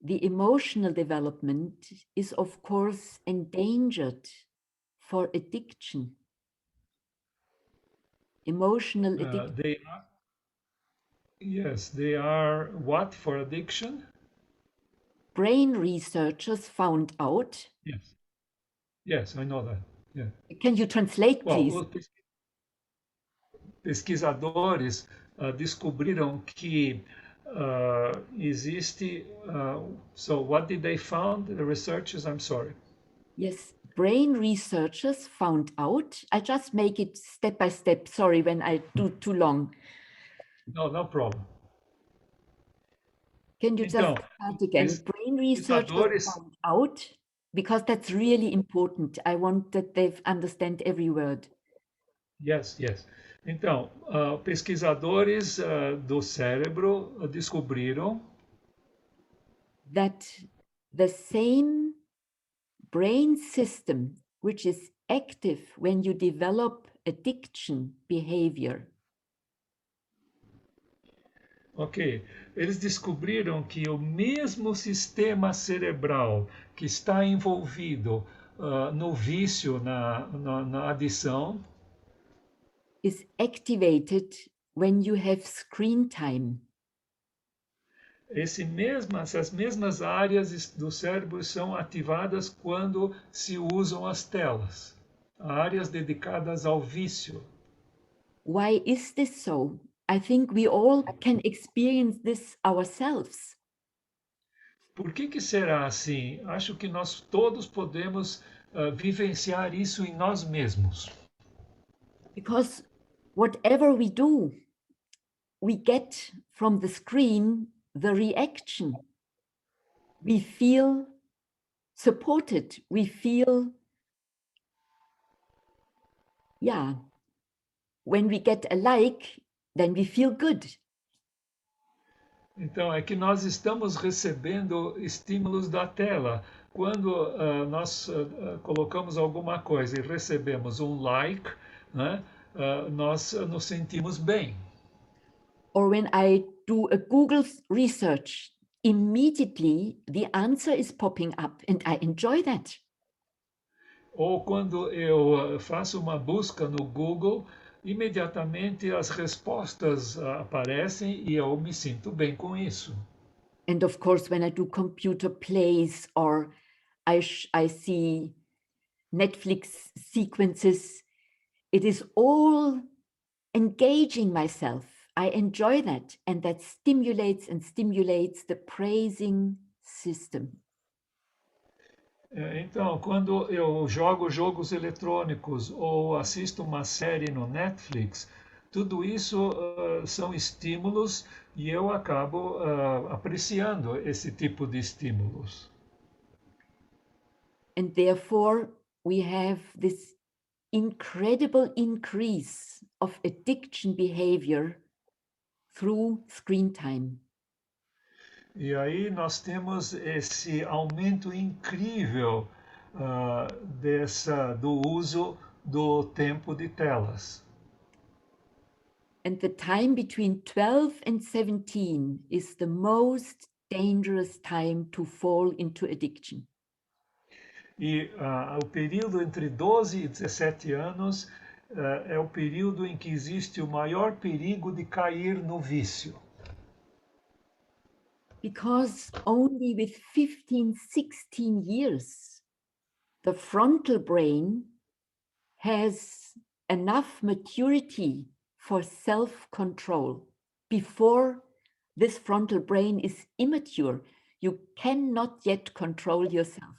the emotional development is, of course, endangered for addiction. Emotional addiction. They are what for addiction? Brain researchers found out. Yes, I know that. Yeah. Can you translate, please? Os pesquisadores descobriram que existe. So, what did they found? The researchers, I'm sorry. Yes, brain researchers found out. I just make it step by step. Sorry when I do too long. No problem. Can you just start again? Brain researchers found out, because that's really important. I want that they understand every word. Yes. Então, pesquisadores do cérebro descobriram that the same brain system which is active when you develop addiction behavior. Ok, eles descobriram que o mesmo sistema cerebral que está envolvido no vício, na adição, is activated when you have screen time. Essas mesmas áreas do cérebro são ativadas quando se usam as telas, áreas dedicadas ao vício. Why is this so? I think we all can experience this ourselves. Por que será assim? Acho que nós todos podemos vivenciar isso em nós mesmos. Because whatever we do, we get from the screen the reaction. We feel supported. We feel, yeah, when we get a like, then we feel good. Então, é que nós estamos recebendo estímulos da tela. Quando nós colocamos alguma coisa e recebemos um like, né, nós nos sentimos bem. Or when I do a Google research, immediately the answer is popping up and I enjoy that. Ou quando eu faço uma busca no Google, imediatamente as respostas aparecem e eu me sinto bem com isso. And of course, when I do computer plays or I see Netflix sequences, it is all engaging myself. I enjoy that, and that stimulates and stimulates the praising system. Então, quando eu jogo jogos eletrônicos ou assisto uma série no Netflix, tudo isso são estímulos e eu acabo apreciando esse tipo de estímulos. And therefore, we have this incredible increase of addiction behavior through screen time. E aí nós temos esse aumento incrível do uso do tempo de telas. And the time between 12 and 17 is the most dangerous time to fall into addiction. E o período entre 12 e 17 anos é o período em que existe o maior perigo de cair no vício. Because only with 15, 16 years, the frontal brain has enough maturity for self-control. Before this frontal brain is immature, you cannot yet control yourself.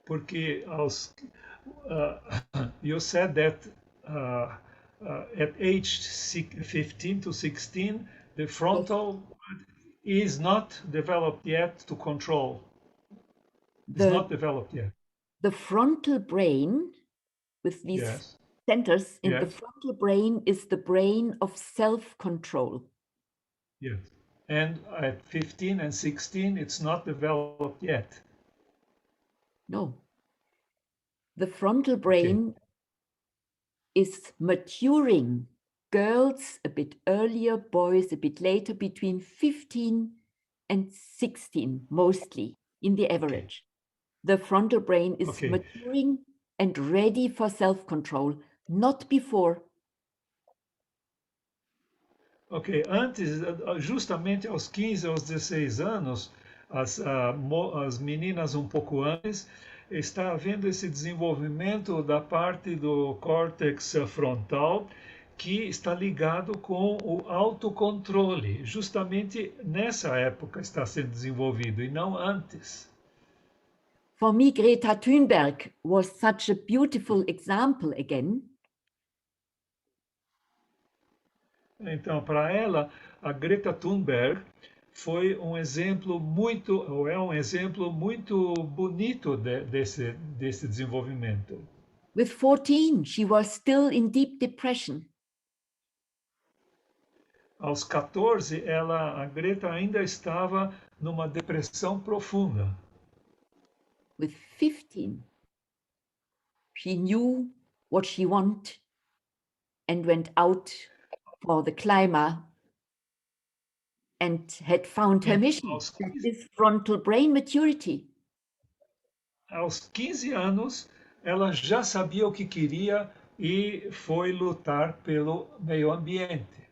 Porque you said that at age 15 to 16, the frontal is not developed yet to control. It's not developed yet. The frontal brain, with these centers in the frontal brain, is the brain of self-control. Yes. And at 15 and 16, it's not developed yet. No. The frontal brain is maturing. Girls a bit earlier, boys a bit later, between 15 and 16, mostly in the average. The frontal brain is maturing and ready for self-control, not before. Ok, antes, justamente aos 15, aos 16 anos, as meninas um pouco antes, está havendo esse desenvolvimento da parte do córtex frontal que está ligado com o autocontrole. Justamente nessa época está sendo desenvolvido e não antes. For me, Greta Thunberg was such a beautiful example again. Então, para ela, a Greta Thunberg foi um exemplo muito, ou é um exemplo muito bonito desse desenvolvimento. With 14, she was still in deep depression. Aos 14, a Greta ainda estava numa depressão profunda. With 15, she knew what she wanted and went out for the climber and had found her mission. That is frontal brain maturity. Aos 15 anos, ela já sabia o que queria e foi lutar pelo meio ambiente.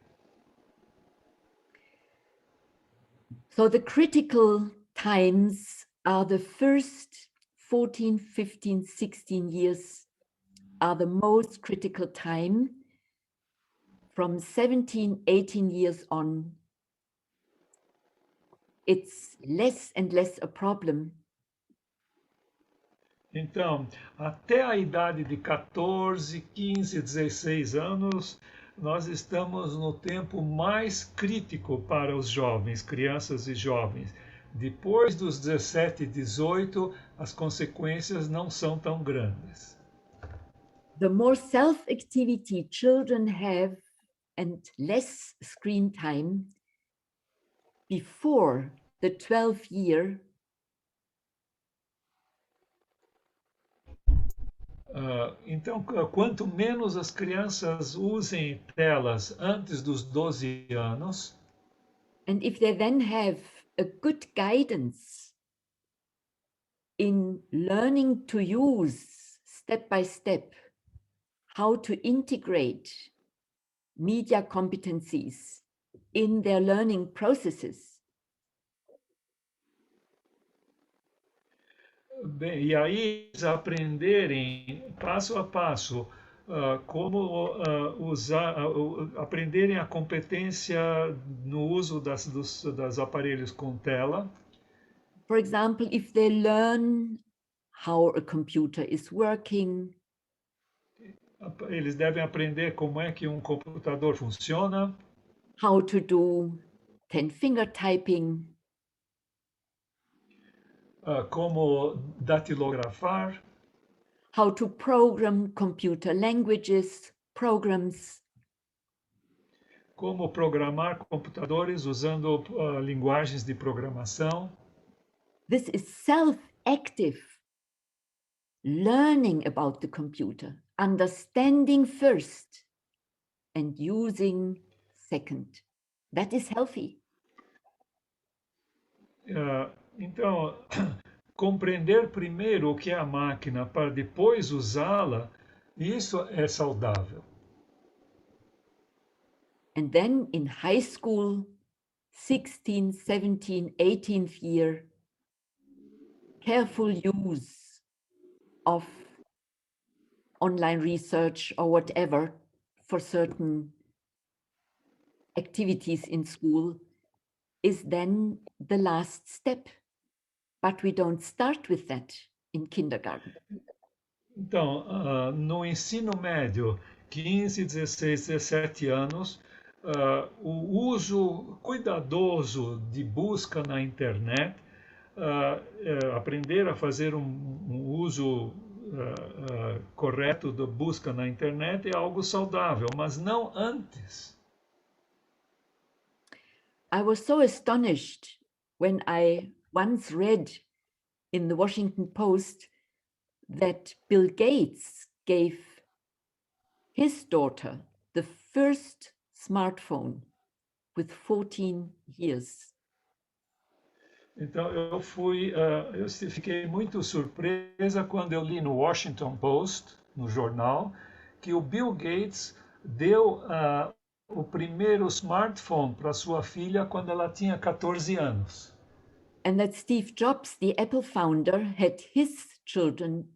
So the critical times are the first 14, 15, 16 years are the most critical time. From 17, 18 years on, it's less and less a problem. Então, até a idade de 14, 15, 16 anos, nós estamos no tempo mais crítico para os jovens, crianças e jovens. Depois dos 17, 18, as consequências não são tão grandes. The more self-activity children have and less screen time before the 12th year, Então, quanto menos as crianças usem telas antes dos 12 anos, and if they then have a good guidance in learning to use step by step how to integrate media competencies in their learning processes, bem, e aí eles aprenderem passo a passo como usar, aprenderem a competência no uso das aparelhos com tela. for example, if they learn how a computer is working, Eles devem aprender como é que um computador funciona, how to do 10-finger typing, como datilografar, how to program computer languages, programs, como programar computadores usando linguagens de programação. This is self-active learning about the computer, understanding first and using second. That is healthy. Então, compreender primeiro o que é a máquina para depois usá-la, isso é saudável. And then in high school, 16, 17, 18th year, careful use of online research or whatever for certain activities in school is then the last step. But we don't start with that in kindergarten. Então, no ensino médio, 15, 16, 17 anos, o uso cuidadoso de busca na internet, aprender a fazer um uso correto da busca na internet é algo saudável, mas não antes. I was so astonished when I once read in the Washington Post that Bill Gates gave his daughter the first smartphone with 14 years. Então eu fiquei muito surpresa quando eu li no Washington Post, no jornal, que o Bill Gates deu o primeiro smartphone para sua filha quando ela tinha 14 anos. And that Steve Jobs, the Apple founder, had his children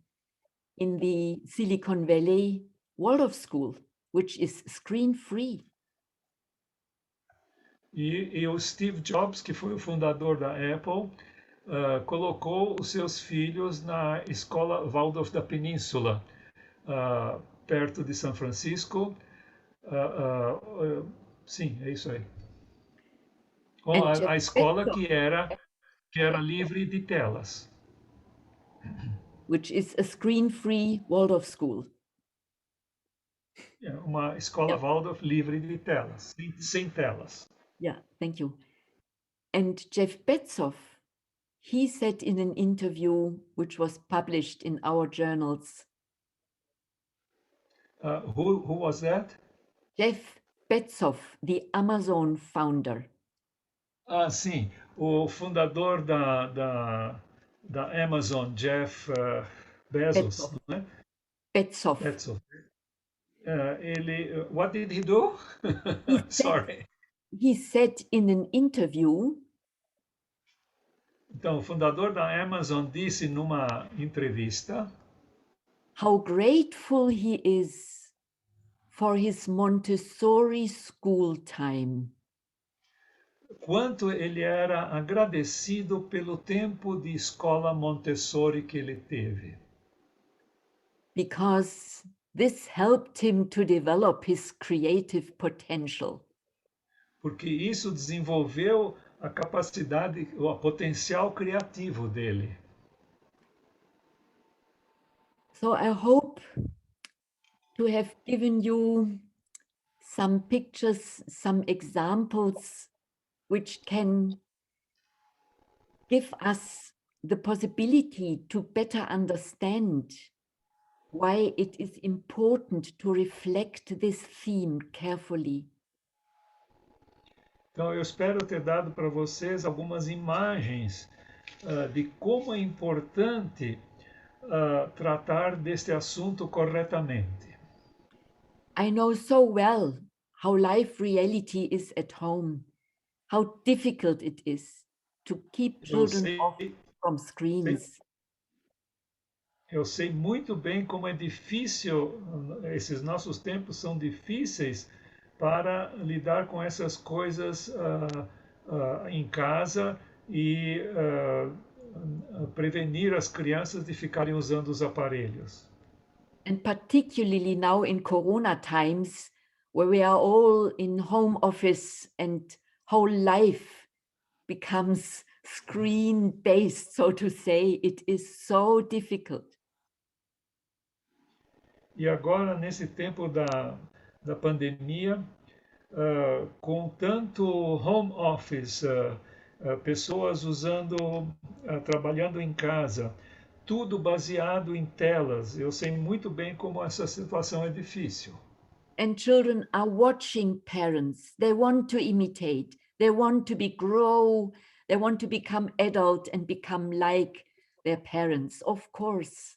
in the Silicon Valley Waldorf school, which is screen-free. E o Steve Jobs, que foi o fundador da Apple, colocou os seus filhos na escola Waldorf da Península, perto de São Francisco. Sim, é isso aí. A escola que era livre de telas. Which is a screen-free Waldorf school. É uma escola Waldorf livre de telas, sem telas. Yeah, thank you. And Jeff Bezos, he said in an interview which was published in our journals. Who was that? Jeff Bezos, the Amazon founder. Sim, o fundador da Amazon, Jeff Bezos, né? Bezos. What did he do? Sorry. He said in an interview. Então, o fundador da Amazon disse numa entrevista how grateful he is for his Montessori school time. Quanto ele era agradecido pelo tempo de escola Montessori que ele teve. because this helped him to develop his creative potential. Porque isso desenvolveu a capacidade, o potencial criativo dele. So I hope to have given you some pictures, some examples which can give us the possibility to better understand why it is important to reflect this theme carefully. Então, eu espero ter dado para vocês algumas imagens de como é importante tratar deste assunto corretamente. I know so well how life reality is at home, how difficult it is to keep children off from screens. Eu sei muito bem como é difícil, esses nossos tempos são difíceis para lidar com essas coisas em casa e prevenir as crianças de ficarem usando os aparelhos. And particularly now in Corona times, where we are all in home office and whole life becomes screen-based, so to say, it is so difficult. E agora, nesse tempo da pandemia, com tanto home office, pessoas trabalhando em casa, tudo baseado em telas. Eu sei muito bem como essa situação é difícil. And children are watching parents. They want to imitate. They want to grow. They want to become adult and become like their parents, of course.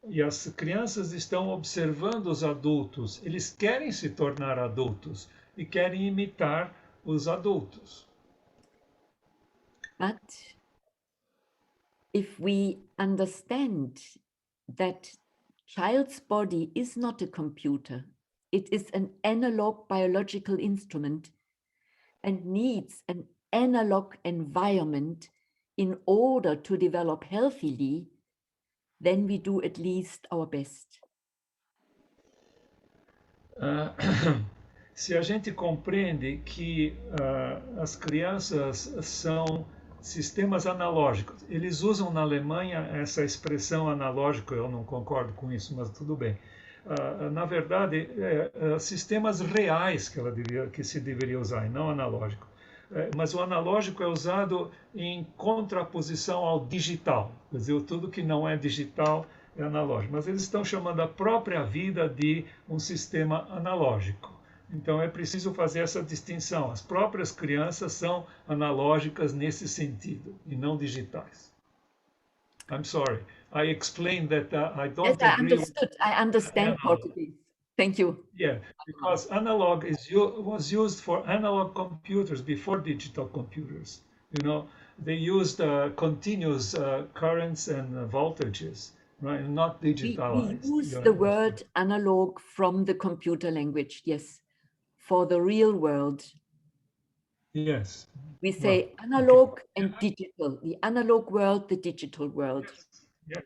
E as crianças estão observando os adultos. Eles querem se tornar adultos e querem imitar os adultos. But if we understand that child's body is not a computer, it is an analog biological instrument and needs an analog environment in order to develop healthily, then we do at least our best. Se a gente compreende que as crianças são sistemas analógicos, eles usam na Alemanha essa expressão analógico, eu não concordo com isso, mas tudo bem. Na verdade, sistemas reais que se deveria usar, e não analógico. Mas o analógico é usado em contraposição ao digital. Quer dizer, tudo que não é digital é analógico. Mas eles estão chamando a própria vida de um sistema analógico. Então é preciso fazer essa distinção. As próprias crianças são analógicas nesse sentido e não digitais. I'm sorry. I explained that I don't agree. I understand Portuguese. Thank you. Yeah, because analog was used for analog computers before digital computers. You know, they used continuous currents and voltages, right? Not digitalized. We use the word analog from the computer language, yes, for the real world. Yes. We say analog and digital, the analog world, the digital world. Yes.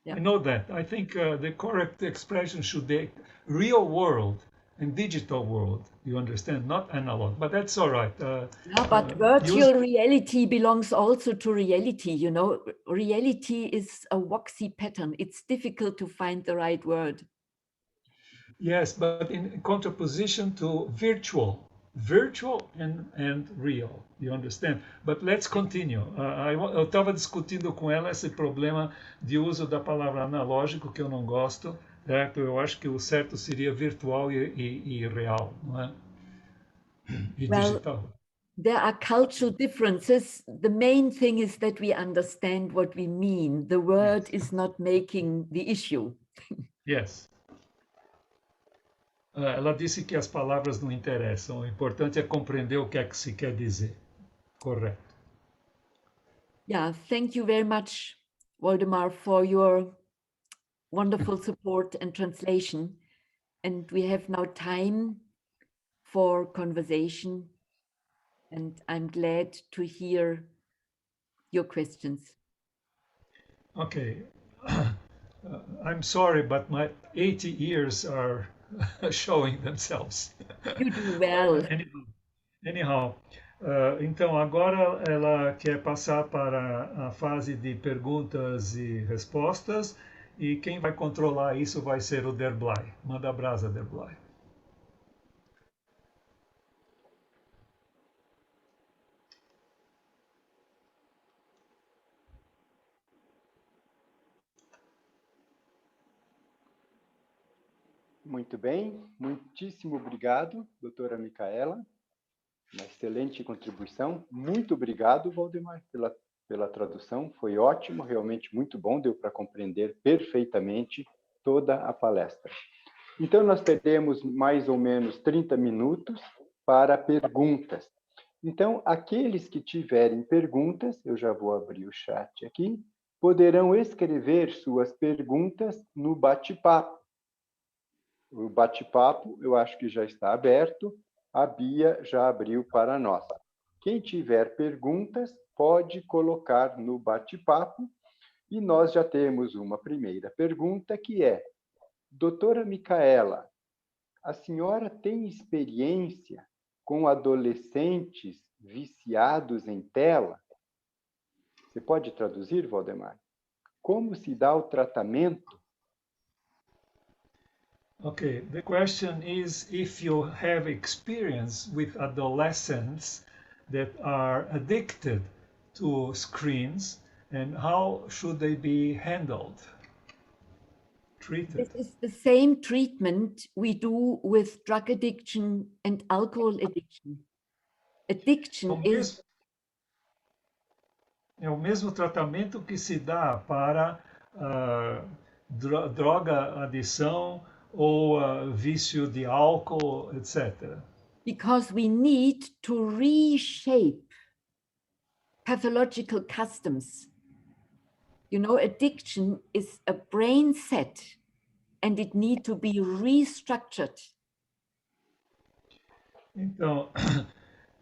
Yeah. I know that. I think the correct expression should be real world and digital world. You understand? Not analog, but that's all right. But virtual reality belongs also to reality. You know, reality is a waxy pattern. It's difficult to find the right word. Yes, but in contraposition to virtual and real, you understand? But let's continue. Eu estava discutindo com ela esse problema de uso da palavra analógico, que eu não gosto, certo? Eu acho que o certo seria virtual e real, não é? E digital. There are cultural differences. The main thing is that we understand what we mean. The word is not making the issue. Yes. Ela disse que as palavras não interessam. O importante é compreender o que é que se quer dizer. Correto. Yeah, thank you very much, Waldemar, for your wonderful support and translation. And we have now time for conversation. And I'm glad to hear your questions. Ok. I'm sorry, but my 80 years are showing themselves. You do well. Anyhow, então agora ela quer passar para a fase de perguntas e respostas, e quem vai controlar isso vai ser o Derblay. Manda brasa, Derblay. Muito bem, muitíssimo obrigado, doutora Micaela, uma excelente contribuição. Muito obrigado, Waldemar, pela tradução, foi ótimo, realmente muito bom, deu para compreender perfeitamente toda a palestra. Então, nós teremos mais ou menos 30 minutos para perguntas. Então, aqueles que tiverem perguntas, eu já vou abrir o chat aqui, poderão escrever suas perguntas no bate-papo. O bate-papo, eu acho que já está aberto. A Bia já abriu para nós. Quem tiver perguntas, pode colocar no bate-papo. E nós já temos uma primeira pergunta, que é: doutora Micaela, a senhora tem experiência com adolescentes viciados em tela? Você pode traduzir, Waldemar? Como se dá o tratamento? Okay, the question is if you have experience with adolescents that are addicted to screens, and how should they be handled, treated? This is the same treatment we do with drug addiction and alcohol addiction. Addiction is... É o mesmo tratamento que se dá para droga, adição ou vício de álcool, etc. Because we need to reshape pathological customs. You know, addiction is a brain set and it needs to be restructured. Então,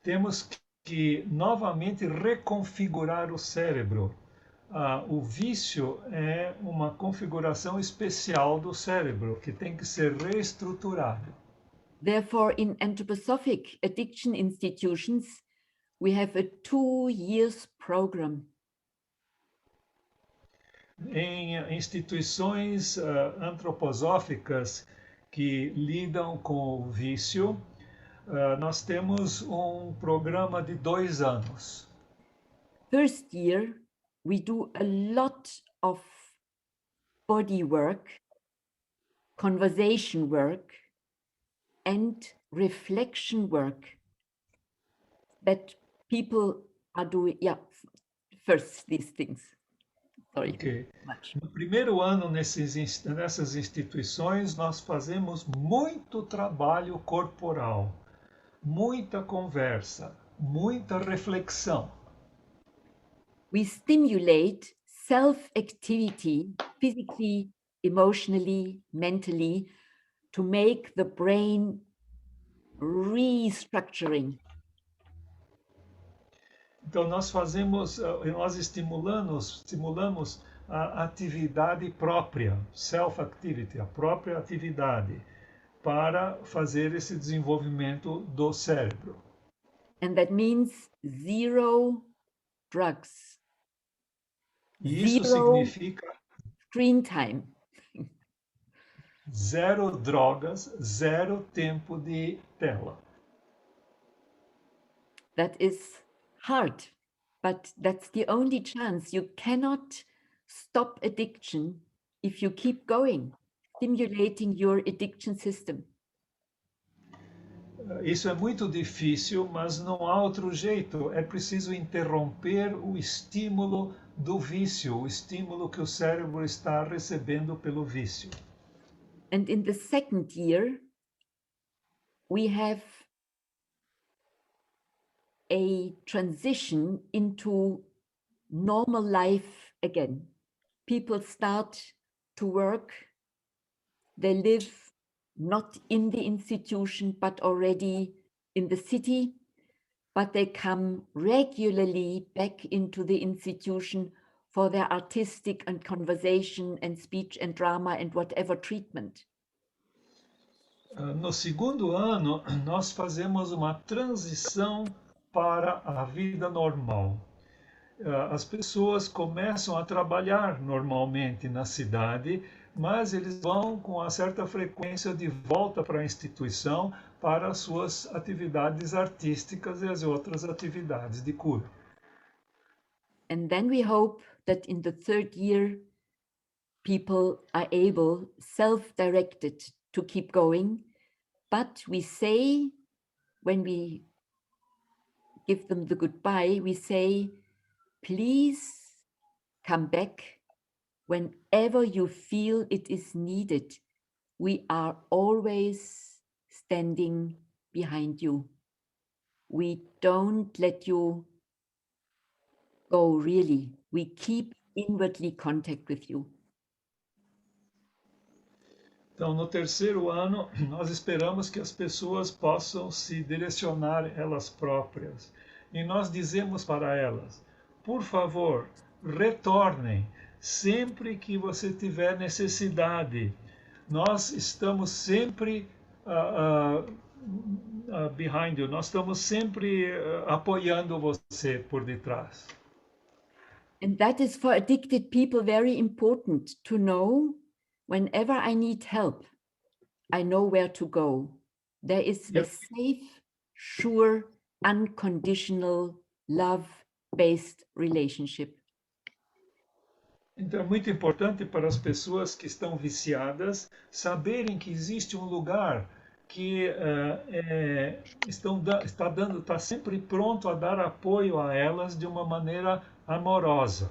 temos que novamente reconfigurar o cérebro. O vício é uma configuração especial do cérebro que tem que ser reestruturado. Therefore, in anthroposophic addiction institutions, we have a 2-year program. Em instituições antroposóficas que lidam com o vício, nós temos um programa de 2 anos. First year, we do a lot of body work, conversation work, and reflection work that people are doing. Yeah, first these things. Sorry. Okay. No primeiro ano nessas instituições, nós fazemos muito trabalho corporal, muita conversa, muita reflexão. We stimulate self-activity physically, emotionally, mentally to make the brain restructuring. Então nós estimulamos a atividade própria, self-activity, a própria atividade, para fazer esse desenvolvimento do cérebro. And that means 0 drugs. E isso significa screen time. 0 drogas, 0 tempo de tela. That is hard, but that's the only chance. You cannot stop addiction if you keep going, stimulating your addiction system. Isso é muito difícil, mas não há outro jeito. É preciso interromper o estímulo do vício, o estímulo que o cérebro está recebendo pelo vício. And in the second year, we have a transition into normal life again. People start to work, they live not in the institution, but already in the city, but they come regularly back into the institution for their artistic and conversation and speech and drama and whatever treatment. No segundo ano, nós fazemos uma transição para a vida normal. As pessoas começam a trabalhar normalmente na cidade, mas eles vão com uma certa frequência de volta para a instituição para as suas atividades artísticas e as outras atividades de cura. And then we hope that in the third year, people are able, self-directed, to keep going. But we say, when we give them the goodbye, we say, please come back whenever you feel it is needed. We are always standing behind you. We don't let you go, really. We keep inwardly contact with you. Então, no terceiro ano, nós esperamos que as pessoas possam se direcionar elas próprias. E nós dizemos para elas, por favor, retornem sempre que você tiver necessidade. Nós estamos sempre behind you, nós estamos sempre apoiando você por detrás. And that is for addicted people very important to know. Whenever I need help, I know where to go. There is a safe, sure, unconditional, love-based relationship. Então, é muito importante para as pessoas que estão viciadas saberem que existe um lugar que está sempre pronto a dar apoio a elas de uma maneira amorosa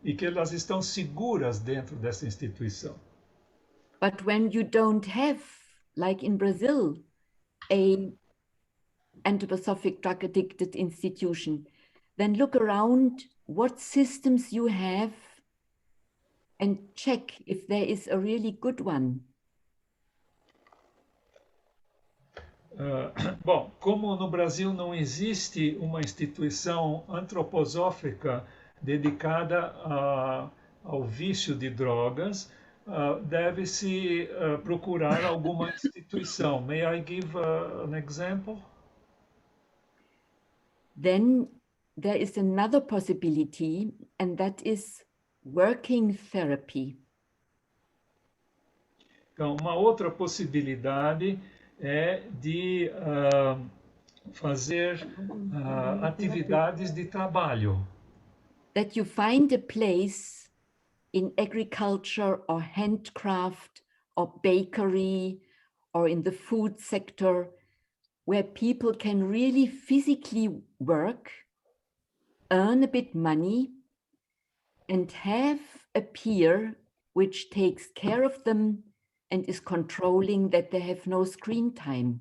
e que elas estão seguras dentro dessa instituição. But when you don't have, like in Brazil, a anthroposophic drug addicted institution, then look around what systems you have and check if there is a really good one. Bom, como no Brasil não existe uma instituição antroposófica dedicada ao vício de drogas, deve-se procurar alguma instituição. May I give an example? Then there is another possibility, and that is working therapy. Então, uma outra possibilidade é de fazer atividades de trabalho. That you find a place in agriculture or handcraft or bakery or in the food sector where people can really physically work, earn a bit money, and have a peer which takes care of them and is controlling that they have no screen time.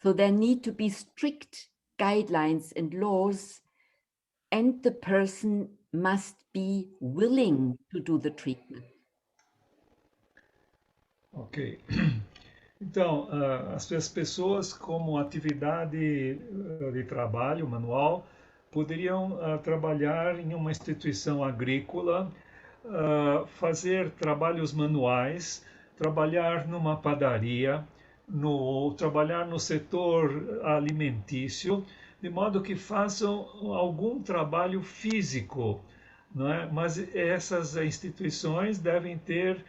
So there need to be strict guidelines and laws, and the person must be willing to do the treatment. Ok. Então, as pessoas como atividade de trabalho manual poderiam trabalhar em uma instituição agrícola, fazer trabalhos manuais, trabalhar numa padaria, trabalhar no setor alimentício, de modo que façam algum trabalho físico, não é? Mas essas instituições devem ter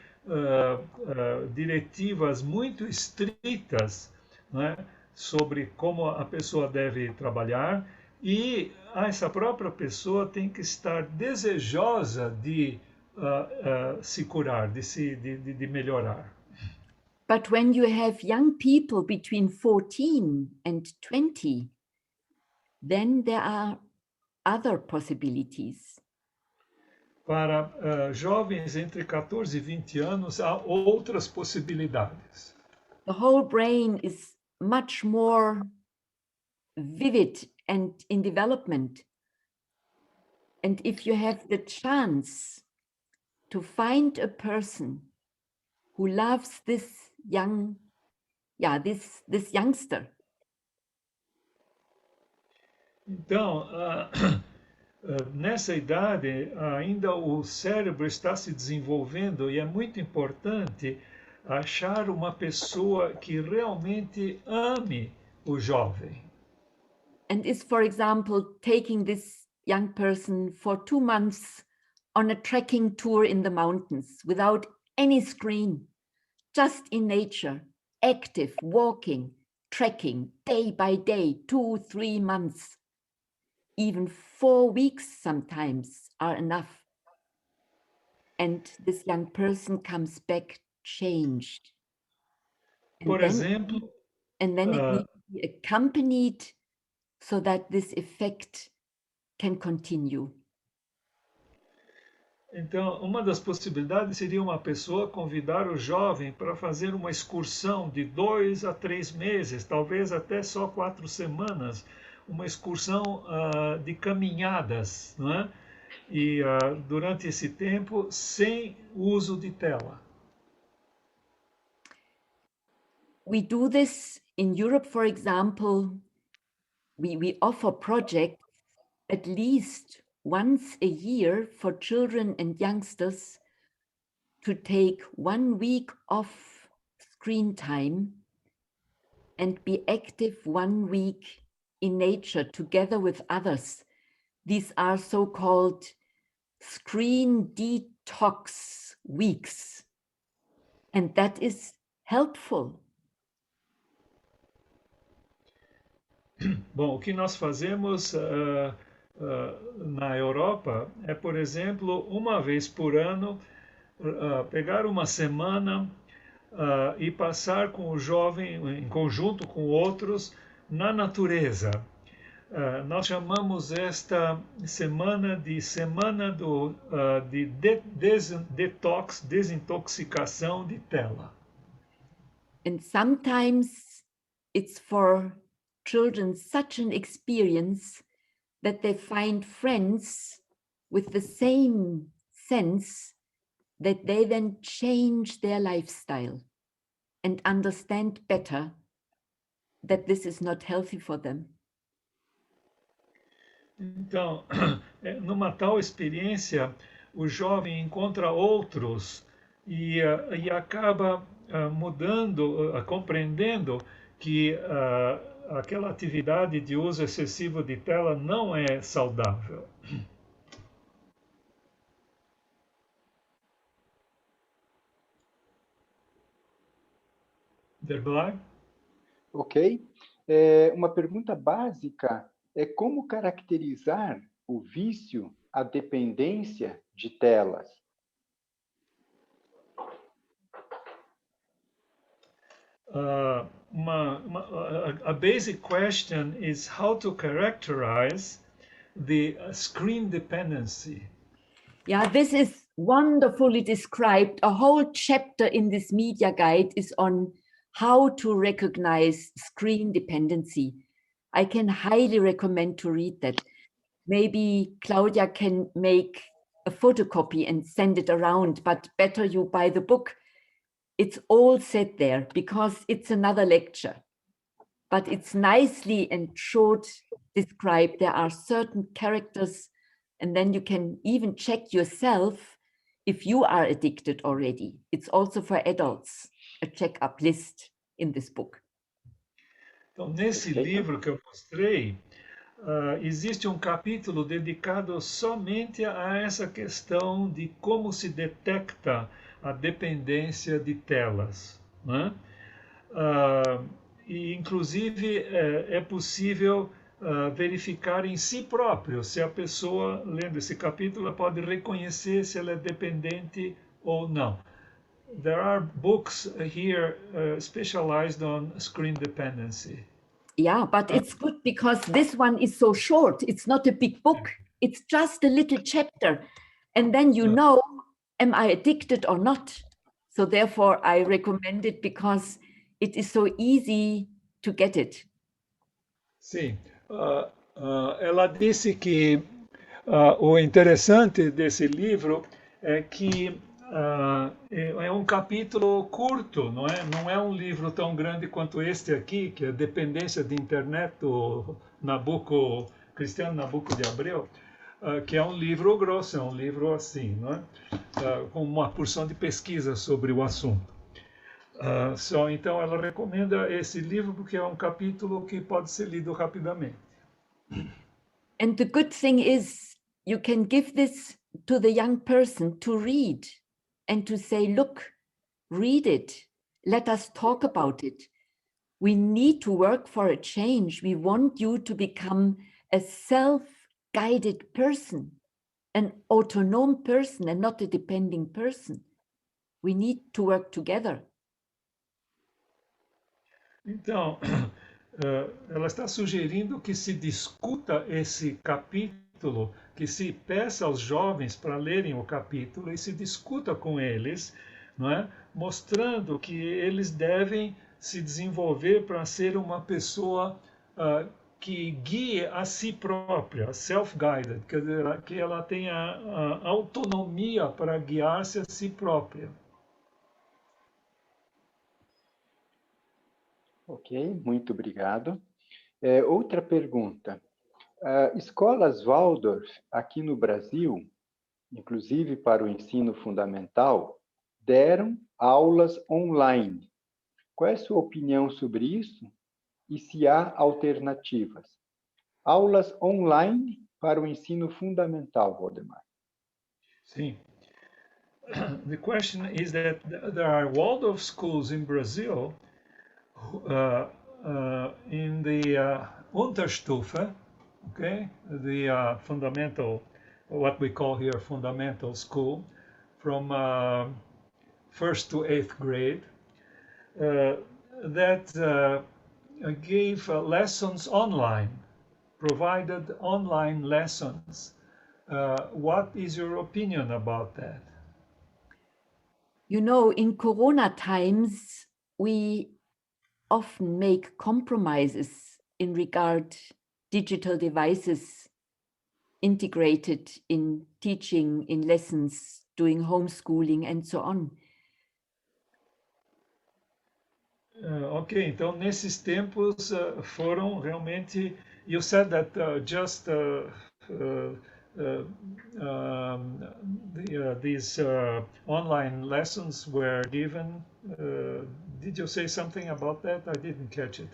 diretivas muito estritas, não é? Sobre como a pessoa deve trabalhar, e essa própria pessoa tem que estar desejosa de se curar, de melhorar. But when you have young people between 14 and 20, then there are other possibilities. Para jovens entre 14 e 20 anos, há outras possibilidades. The whole brain is much more vivid and in development. And if you have the chance to find a person who loves this this youngster. Então, nessa idade, ainda o cérebro está se desenvolvendo e é muito importante achar uma pessoa que realmente ame o jovem. And is, for example, taking this young person for 2 months on a trekking tour in the mountains without any screen, just in nature, active, walking, trekking, day by day, 2, 3 months. Even 4 weeks sometimes are enough. And this young person comes back changed. Por exemplo, And then it needs to be accompanied so that this effect can continue. então, uma das possibilidades seria uma pessoa convidar o jovem para fazer uma excursão de 2 a 3 meses, talvez até só 4 semanas, uma excursão de caminhadas, não é? E durante esse tempo, sem uso de tela. We do this in Europe, for example. We offer projects at least once a year for children and youngsters to take 1 week off screen time and be active 1 week in nature together with others. These are so-called screen detox weeks. And that is helpful. Bom, o que nós fazemos na Europa é, por exemplo, uma vez por ano, pegar uma semana e passar com o jovem, em conjunto com outros, na natureza. Nós chamamos esta semana de detox, desintoxicação de tela. And sometimes it's for children such an experience that they find friends with the same sense that they then change their lifestyle and understand better that this is not healthy for them. Então, numa tal experiência, o jovem encontra outros e acaba mudando, compreendendo que aquela atividade de uso excessivo de tela não é saudável. Verblag? Ok. Uma pergunta básica é como caracterizar o vício, a dependência de telas? A basic question is how to characterize the screen dependency. Yeah, this is wonderfully described. A whole chapter in this media guide is on how to recognize screen dependency. I can highly recommend to read that. Maybe Claudia can make a photocopy and send it around, but better you buy the book. It's all said there because it's another lecture, but it's nicely and short described. There are certain characters, and then you can even check yourself if you are addicted already. It's also for adults, a check-up list in this book. Então, nesse livro que eu mostrei, existe um capítulo dedicado somente a essa questão de como se detecta a dependência de telas, né? E, inclusive, é possível verificar em si próprio se a pessoa, lendo esse capítulo, ela pode reconhecer se ela é dependente ou não. There are books here specialized on screen dependency. Yeah, but it's good because this one is so short. It's not a big book. It's just a little chapter. And then you know, am I addicted or not? So therefore I recommend it because it is so easy to get it. Sim. Ela disse que o interessante desse livro é que é um capítulo curto, não é? Não é um livro tão grande quanto este aqui, que é Dependência de Internet, do Cristiano Nabuco de Abreu. que é um livro grosso, é um livro assim, não é? Com uma porção de pesquisa sobre o assunto. Então, ela recomenda esse livro porque é um capítulo que pode ser lido rapidamente. And the good thing is you can give this to the young person to read and to say, look, read it. Let us talk about it. We need to work for a change. We want you to become a self-guided person, an autonomous person and not a depending person. We need to work together. Então, ela está sugerindo que se discuta esse capítulo, que se peça aos jovens para lerem o capítulo e se discuta com eles, não é? Mostrando que eles devem se desenvolver para ser uma pessoa que guie a si própria, self-guided, quer dizer, que ela tenha a autonomia para guiar-se a si própria. Ok, muito obrigado. Outra pergunta. Escolas Waldorf, aqui no Brasil, inclusive para o ensino fundamental, deram aulas online. Qual é a sua opinião sobre isso? E se há alternativas? Aulas online para o ensino fundamental, Waldemar. Sim. The question is that there are Waldorf schools in Brazil in the Unterstufe, okay, the fundamental, what we call here fundamental school, from 1st to 8th grade, that gave lessons online, provided online lessons. What is your opinion about that? You know, in Corona times, we often make compromises in regard digital devices integrated in teaching, in lessons, doing homeschooling and so on. Ok, então nesses tempos foram realmente. You said that these online lessons were given. Did you say something about that? I didn't catch it.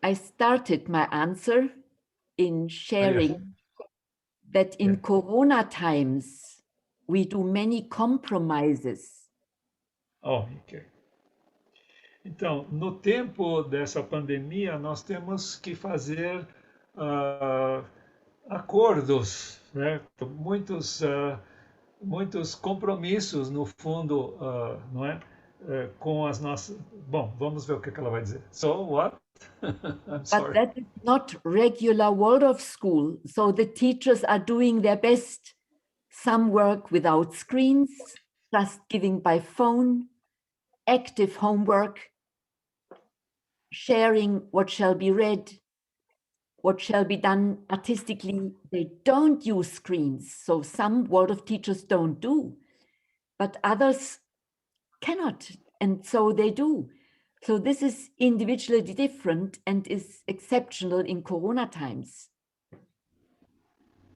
I started my answer in sharing that in Corona times, we do many compromises. Oh, ok. Então, no tempo dessa pandemia, nós temos que fazer acordos, né? Muitos compromissos, no fundo, não é? Com as nossas... Bom, vamos ver o que ela vai dizer. So, what? I'm sorry. But that is not regular Waldorf school. So the teachers are doing their best. Some work without screens, just giving by phone, active homework, sharing what shall be read, what shall be done artistically. They don't use screens. So some Waldorf teachers don't do, but others cannot. And so they do. So this is individually different and is exceptional in Corona times.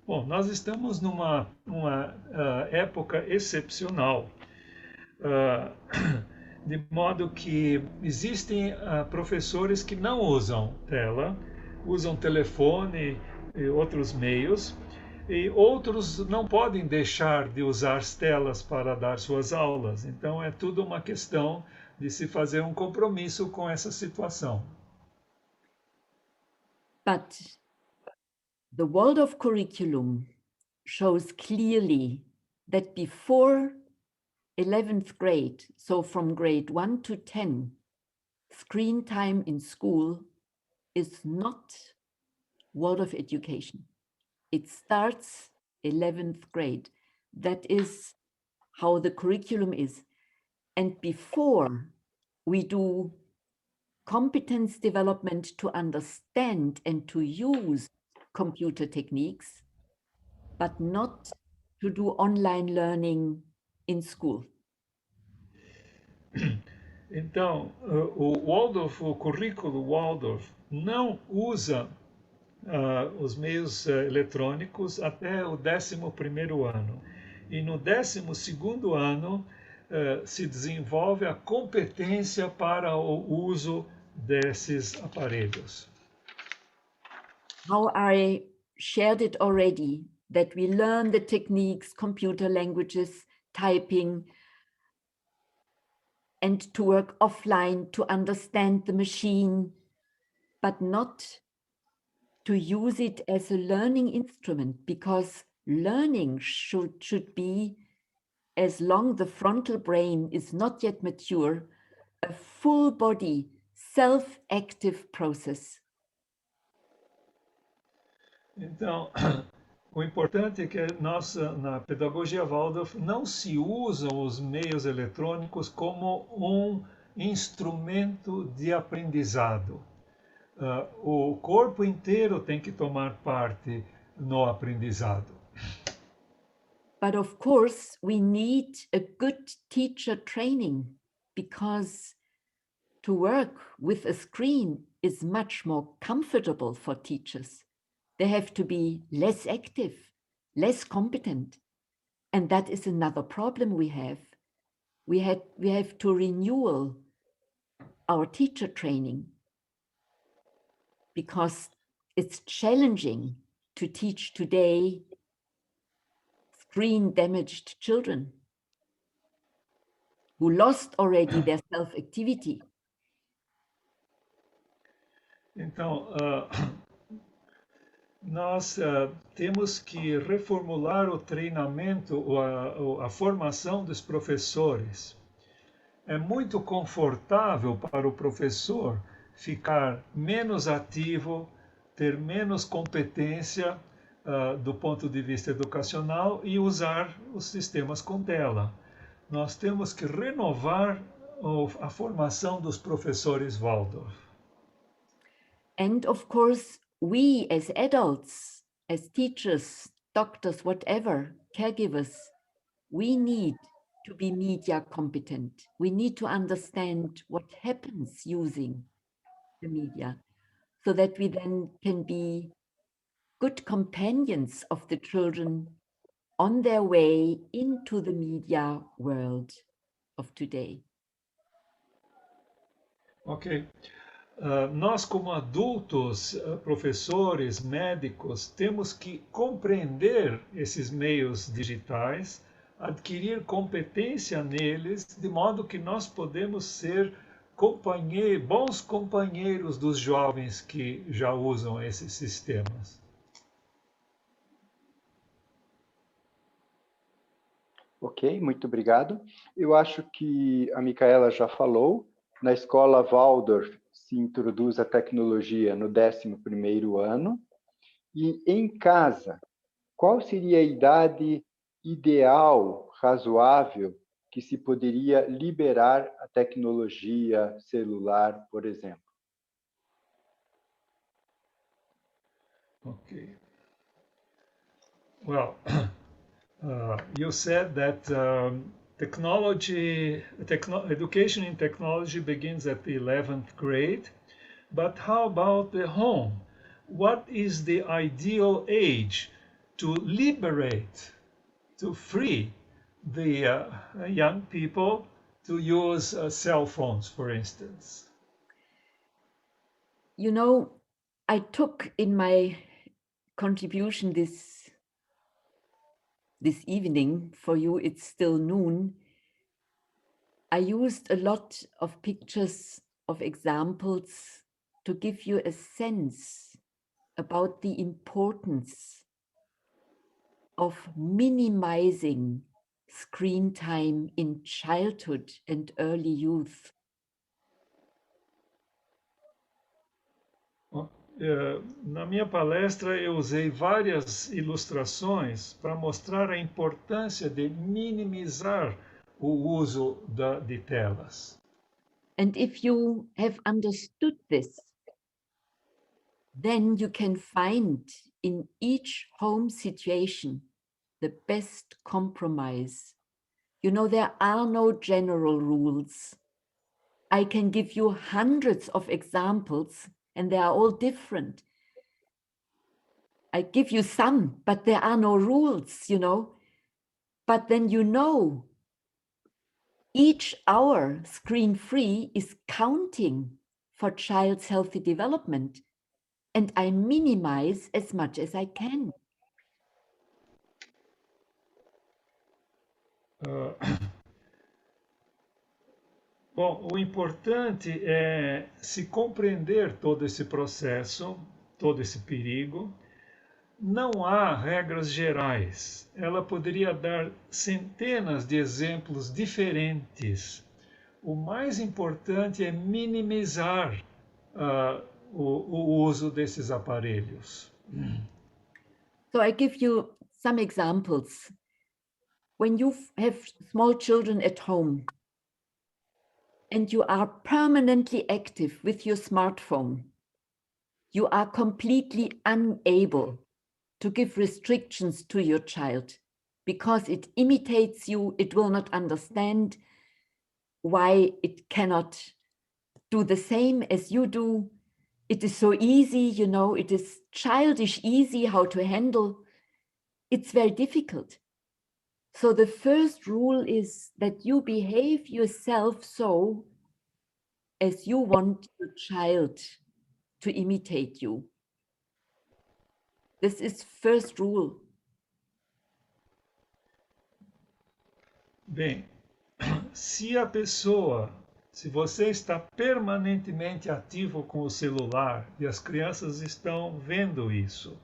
Bom, nós estamos numa época excepcional, de modo que existem professores que não usam tela, usam telefone e outros meios, e outros não podem deixar de usar as telas para dar suas aulas. Então, é tudo uma questão de se fazer um compromisso com essa situação. But the Waldorf curriculum shows clearly that before 11th grade, so from grade 1 to 10, screen time in school is not Waldorf education. It starts 11th grade. That is how the curriculum is. And before we do competence development to understand and to use computer techniques, but not to do online learning in school. Então, o Waldorf, o currículo Waldorf não usa os meios eletrônicos até o 11º ano. E no 12º ano se desenvolve a competência para o uso desses aparelhos. How I shared it already, that we learn the techniques, computer languages, typing, and to work offline, to understand the machine, but not to use it as a learning instrument, because learning should be, as long the frontal brain is not yet mature, a full body, self-active process. Então, o importante é que nós, na pedagogia Waldorf, não se usam os meios eletrônicos como um instrumento de aprendizado. O corpo inteiro tem que tomar parte no aprendizado. But of course, we need a good teacher training, because to work with a screen is much more comfortable for teachers. They have to be less active, less competent. And that is another problem we have. We have to renew our teacher training, because it's challenging to teach today screen-damaged children who lost already their self-activity. Então, nós temos que reformular o treinamento, a formação dos professores. É muito confortável para o professor ficar menos ativo, ter menos competência do ponto de vista educacional e usar os sistemas com tela. Nós temos que renovar a formação dos professores Waldorf. And of course, we as adults, as teachers, doctors, whatever, caregivers, we need to be media competent. We need to understand what happens using the media, so that we then can be good companions of the children on their way into the media world of today. Ok. Nós, como adultos, professores, médicos, temos que compreender esses meios digitais, adquirir competência neles, de modo que nós podemos ser bons companheiros dos jovens que já usam esses sistemas. Ok, muito obrigado. Eu acho que a Micaela já falou. Na escola Waldorf se introduz a tecnologia no 11º ano. E em casa, qual seria a idade ideal, razoável, que se poderia liberar a tecnologia celular, por exemplo? Okay. Well, you said that education in technology begins at the 11th grade, but how about the home? What is the ideal age to liberate, to free the young people to use cell phones, for instance? You know, I took in my contribution this evening, for you it's still noon, I used a lot of pictures, of examples, to give you a sense about the importance of minimizing screen time in childhood and early youth. Na minha palestra, eu usei várias ilustrações para mostrar a importância de minimizar o uso de telas. And if you have understood this, then you can find in each home situation the best compromise. You know, there are no general rules. I can give you hundreds of examples, and they are all different. I give you some, but there are no rules, you know. But then you know, each hour screen-free is counting for child's healthy development, and I minimize as much as I can. Bom, o importante é se compreender todo esse processo, todo esse perigo. Não há regras gerais. Ela poderia dar centenas de exemplos diferentes. O mais importante é minimizar o uso desses aparelhos. So I give you some examples. When you have small children at home and you are permanently active with your smartphone, you are completely unable to give restrictions to your child because it imitates you, it will not understand why it cannot do the same as you do. It is so easy, you know, it is childish easy how to handle. It's very difficult. So the first rule is that you behave yourself so as you want your child to imitate you. This is first rule. Bem, se você está permanentemente ativo com o celular e as crianças estão vendo isso,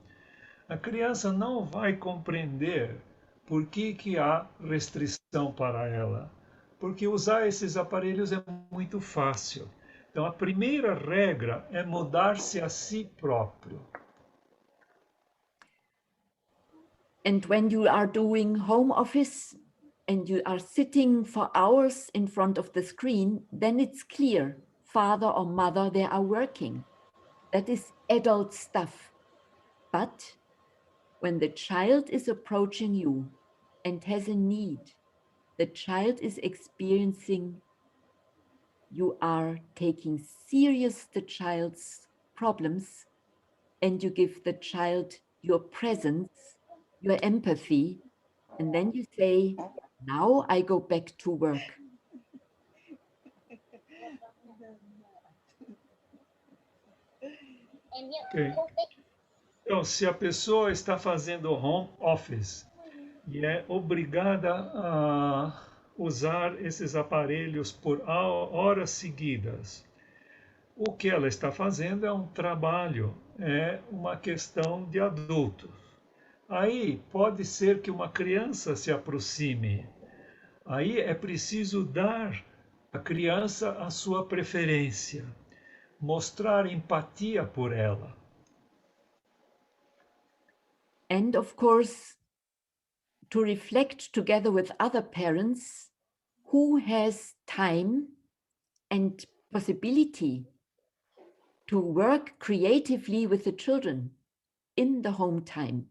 a criança não vai compreender por que há restrição para ela, porque usar esses aparelhos é muito fácil. Então, a primeira regra é mudar-se a si próprio. And when you are doing home office and you are sitting for hours in front of the screen, then it's clear, father or mother, they are working. That is adult stuff. But when the child is approaching you and has a need, the child is experiencing you are taking serious the child's problems and you give the child your presence, your empathy, and then you say, now I go back to work. Okay. Então, se a pessoa está fazendo home office e é obrigada a usar esses aparelhos por horas seguidas, o que ela está fazendo é um trabalho, é uma questão de adultos. Aí pode ser que uma criança se aproxime. Aí é preciso dar à criança a sua preferência, mostrar empatia por ela. And of course, to reflect together with other parents who has time and possibility to work creatively with the children in the home time.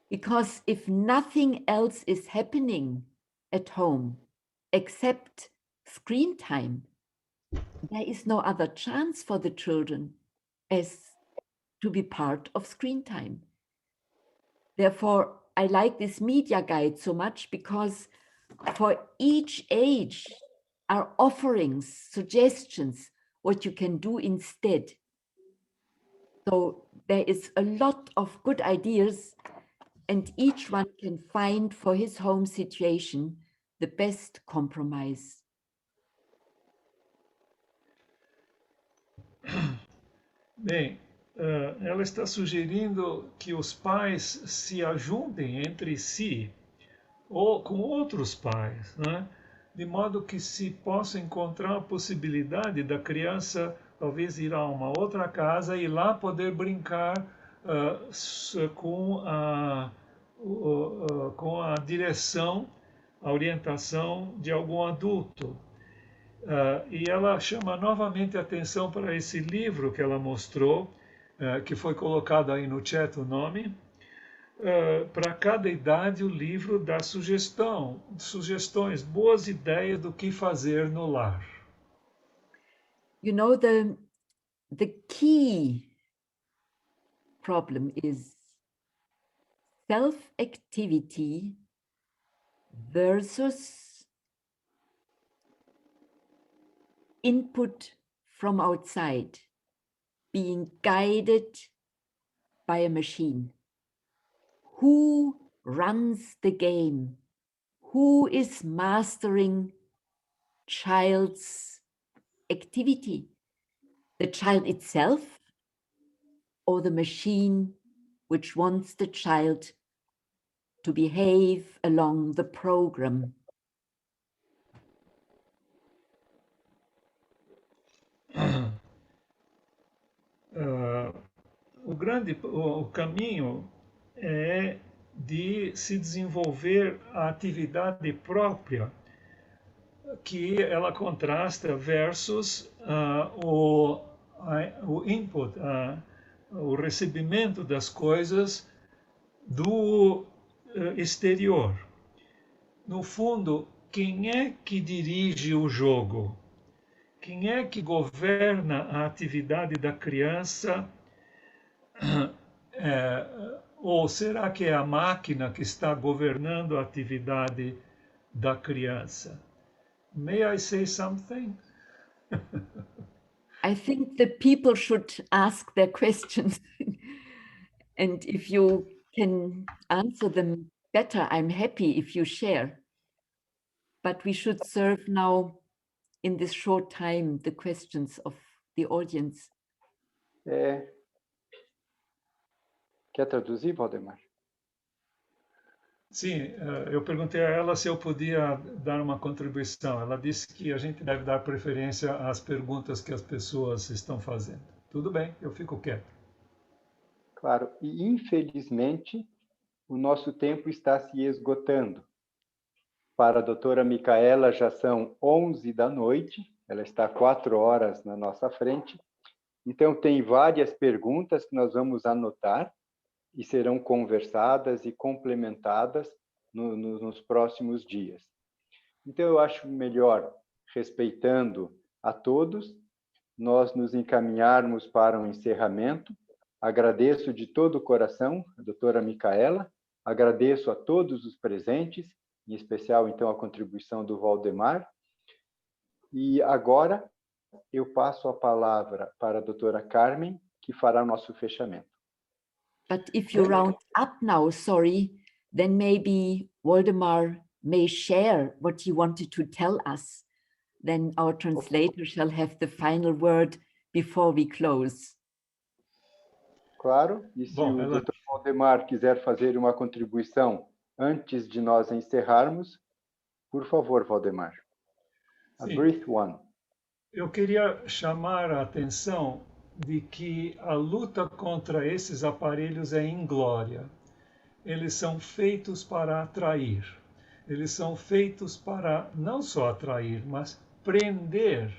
Because if nothing else is happening at home except screen time, there is no other chance for the children as to be part of screen time. Therefore, I like this media guide so much because for each age are offerings, suggestions, what you can do instead. So there is a lot of good ideas and each one can find for his home situation the best compromise. Bem, ela está sugerindo que os pais se ajuntem entre si ou com outros pais, né? De modo que se possa encontrar a possibilidade da criança talvez ir a uma outra casa e lá poder brincar com a direção, a orientação de algum adulto. E ela chama novamente a atenção para esse livro que ela mostrou, que foi colocado aí no chat o nome. Para cada idade o livro dá sugestões, boas ideias do que fazer no lar. You know, the key problem is self-activity versus input from outside, being guided by a machine. Who runs the game? Who is mastering child's activity? The child itself or the machine which wants the child to behave along the program? O caminho é de se desenvolver a atividade própria, que ela contrasta versus o input, o recebimento das coisas do exterior. No fundo, quem é que dirige o jogo? Quem é que governa a atividade da criança? Ou será que é a máquina que está governando a atividade da criança? May I say something? I think the people should ask their questions. And if you can answer them better, I'm happy if you share. But we should serve now, in this short time, the questions of the audience. Quer traduzir, Waldemar? Sim, eu perguntei a ela se eu podia dar uma contribuição. Ela disse que a gente deve dar preferência às perguntas que as pessoas estão fazendo. Tudo bem, eu fico quieto. Claro, e infelizmente o nosso tempo está se esgotando. Para a doutora Micaela já são 11 da noite, ela está 4 horas na nossa frente, então tem várias perguntas que nós vamos anotar e serão conversadas e complementadas nos próximos dias. Então, eu acho melhor, respeitando a todos, nós nos encaminharmos para um encerramento. Agradeço de todo o coração a doutora Micaela, agradeço a todos os presentes, em especial, então, a contribuição do Waldemar. E agora, eu passo a palavra para a doutora Carmen, que fará o nosso fechamento. But if you round up now, sorry, then maybe Waldemar may share what he wanted to tell us. Then our translator shall have the final word before we close. Claro, e se o Dr. Waldemar quiser fazer uma contribuição antes de nós encerrarmos, por favor, Waldemar. A brief one. Eu queria chamar a atenção de que a luta contra esses aparelhos é inglória. Eles são feitos para atrair. Eles são feitos para não só atrair, mas prender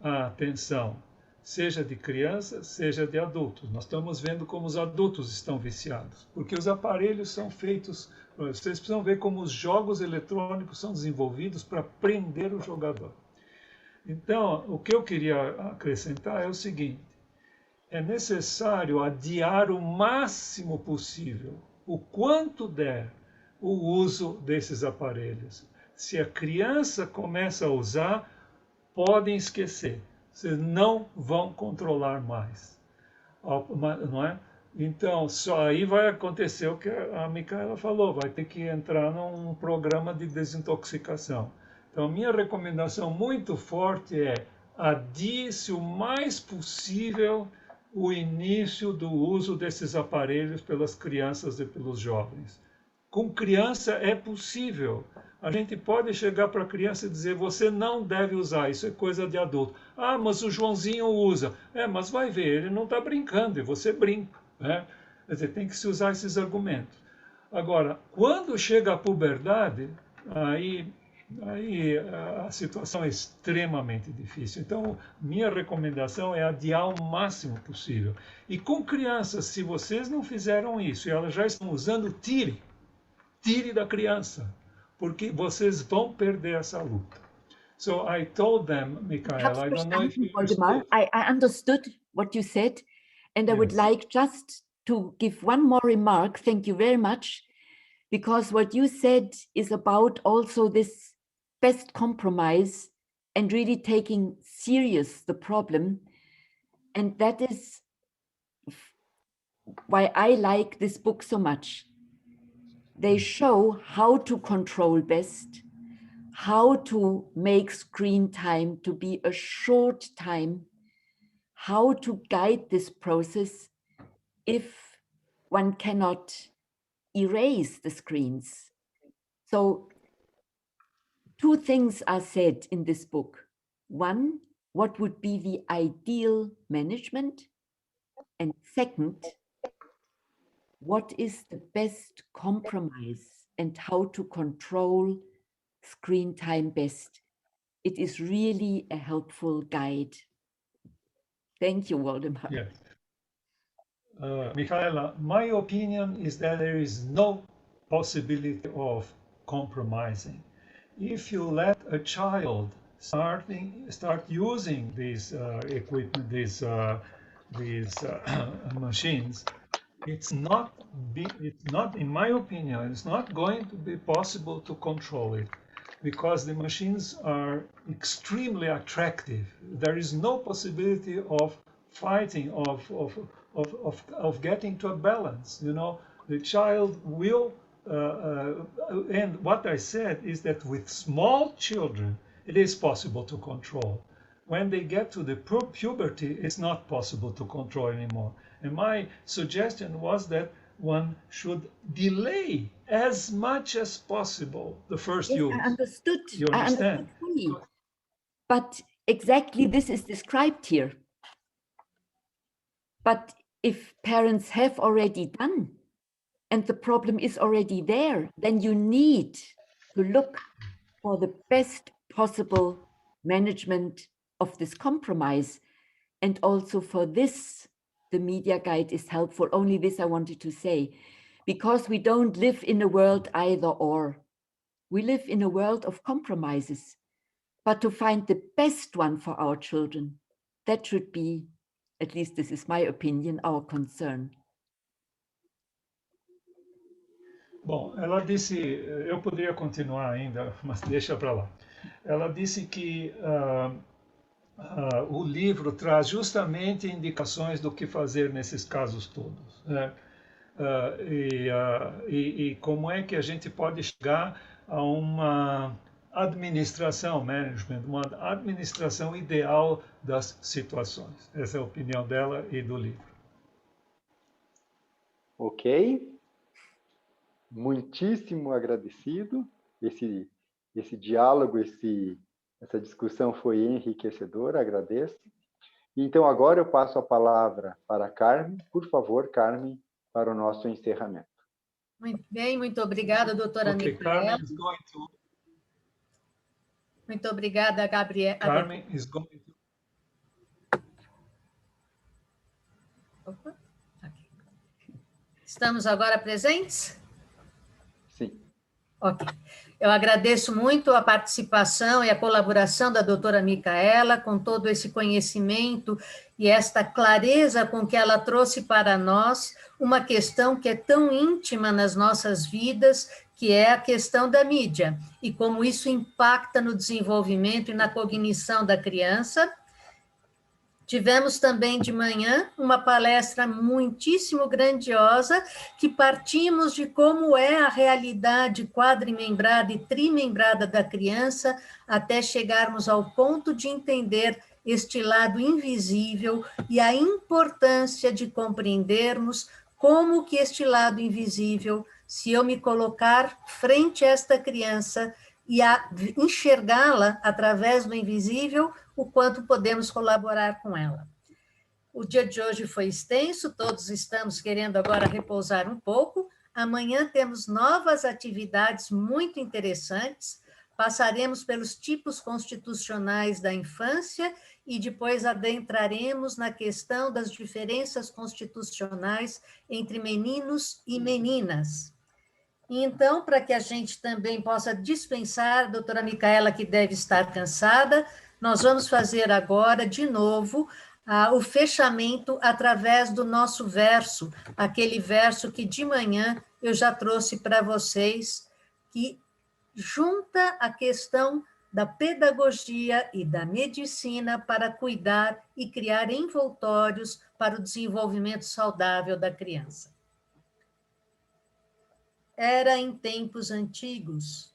a atenção, seja de crianças, seja de adultos. Nós estamos vendo como os adultos estão viciados, porque os aparelhos são feitos... Vocês precisam ver como os jogos eletrônicos são desenvolvidos para prender o jogador. Então, o que eu queria acrescentar é o seguinte: é necessário adiar o máximo possível, o quanto der, o uso desses aparelhos. Se a criança começa a usar, podem esquecer. Vocês não vão controlar mais. Não é? Então, só aí vai acontecer o que a Micaela falou, vai ter que entrar num programa de desintoxicação. Então, a minha recomendação muito forte é: adie-se o mais possível o início do uso desses aparelhos pelas crianças e pelos jovens. Com criança é possível. A gente pode chegar para a criança e dizer: você não deve usar, isso é coisa de adulto. Ah, mas o Joãozinho usa. Mas vai ver, ele não está brincando e você brinca. Né? Quer dizer, tem que se usar esses argumentos. Agora, quando chega a puberdade, aí a situação é extremamente difícil. Então, minha recomendação é adiar o máximo possível. E com crianças, se vocês não fizeram isso e elas já estão usando, tire da criança, porque vocês vão perder essa luta. So I told them, Michaela, I don't know if you I understood what you said, and I would like just to give one more remark. Thank you very much, because what you said is about also this best compromise and really taking serious the problem. And that is why I like this book so much. They show how to control best, how to make screen time to be a short time, how to guide this process if one cannot erase the screens. So 2 things are said in this book. One, what would be the ideal management? And second, what is the best compromise and how to control screen time best? It is really a helpful guide. Thank you, Waldemar. Yes. Michaela, my opinion is that there is no possibility of compromising. If you let a child start using these equipment, these machines, it's not, in my opinion, it's not going to be possible to control it, because the machines are extremely attractive. There is no possibility of fighting, of getting to a balance. You know, the child will, and what I said is that with small children, it is possible to control. When they get to the puberty, it's not possible to control anymore. And my suggestion was that one should delay as much as possible the first use. I understood. You understand? I understood fully. But exactly this is described here. But if parents have already done and the problem is already there, then you need to look for the best possible management of this compromise. And also for this, the media guide is helpful. Only this I wanted to say, because we don't live in a world either or. We live in a world of compromises, but to find the best one for our children, that should be, at least this is my opinion, our concern. Bom, ela disse, eu poderia continuar ainda, mas deixa para lá. Ela disse que o livro traz justamente indicações do que fazer nesses casos todos, né? E como é que a gente pode chegar a uma administração, management, uma administração ideal das situações. Essa é a opinião dela e do livro. Ok. Muitíssimo agradecido. Esse diálogo, essa discussão foi enriquecedora, agradeço. Então, agora eu passo a palavra para a Carmen. Por favor, Carmen, para o nosso encerramento. Muito bem, muito obrigada, doutora Micaela. Muito obrigada, Gabriela. Carmen is going to... Opa, aqui. Estamos agora presentes? Sim. Ok. Eu agradeço muito a participação e a colaboração da doutora Micaela, com todo esse conhecimento e esta clareza com que ela trouxe para nós uma questão que é tão íntima nas nossas vidas, que é a questão da mídia, e como isso impacta no desenvolvimento e na cognição da criança. Tivemos também de manhã uma palestra muitíssimo grandiosa, que partimos de como é a realidade quadrimembrada e trimembrada da criança, até chegarmos ao ponto de entender este lado invisível e a importância de compreendermos como que este lado invisível, se eu me colocar frente a esta criança e a enxergá-la através do invisível, o quanto podemos colaborar com ela. O dia de hoje foi extenso, todos estamos querendo agora repousar um pouco. Amanhã temos novas atividades muito interessantes, passaremos pelos tipos constitucionais da infância e depois adentraremos na questão das diferenças constitucionais entre meninos e meninas. E então, para que a gente também possa dispensar a doutora Micaela, que deve estar cansada, nós vamos fazer agora, de novo, o fechamento através do nosso verso, aquele verso que de manhã eu já trouxe para vocês, que junta a questão da pedagogia e da medicina para cuidar e criar envoltórios para o desenvolvimento saudável da criança. Era em tempos antigos,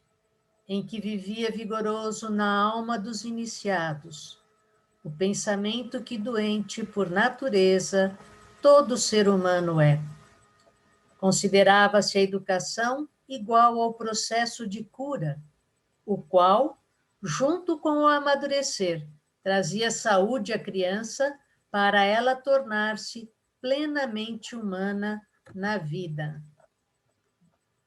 em que vivia vigoroso na alma dos iniciados, o pensamento que doente por natureza todo ser humano é. Considerava-se a educação igual ao processo de cura, o qual, junto com o amadurecer, trazia saúde à criança para ela tornar-se plenamente humana na vida.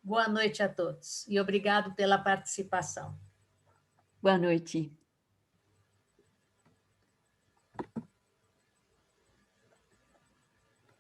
Boa noite a todos e obrigado pela participação. Boa noite.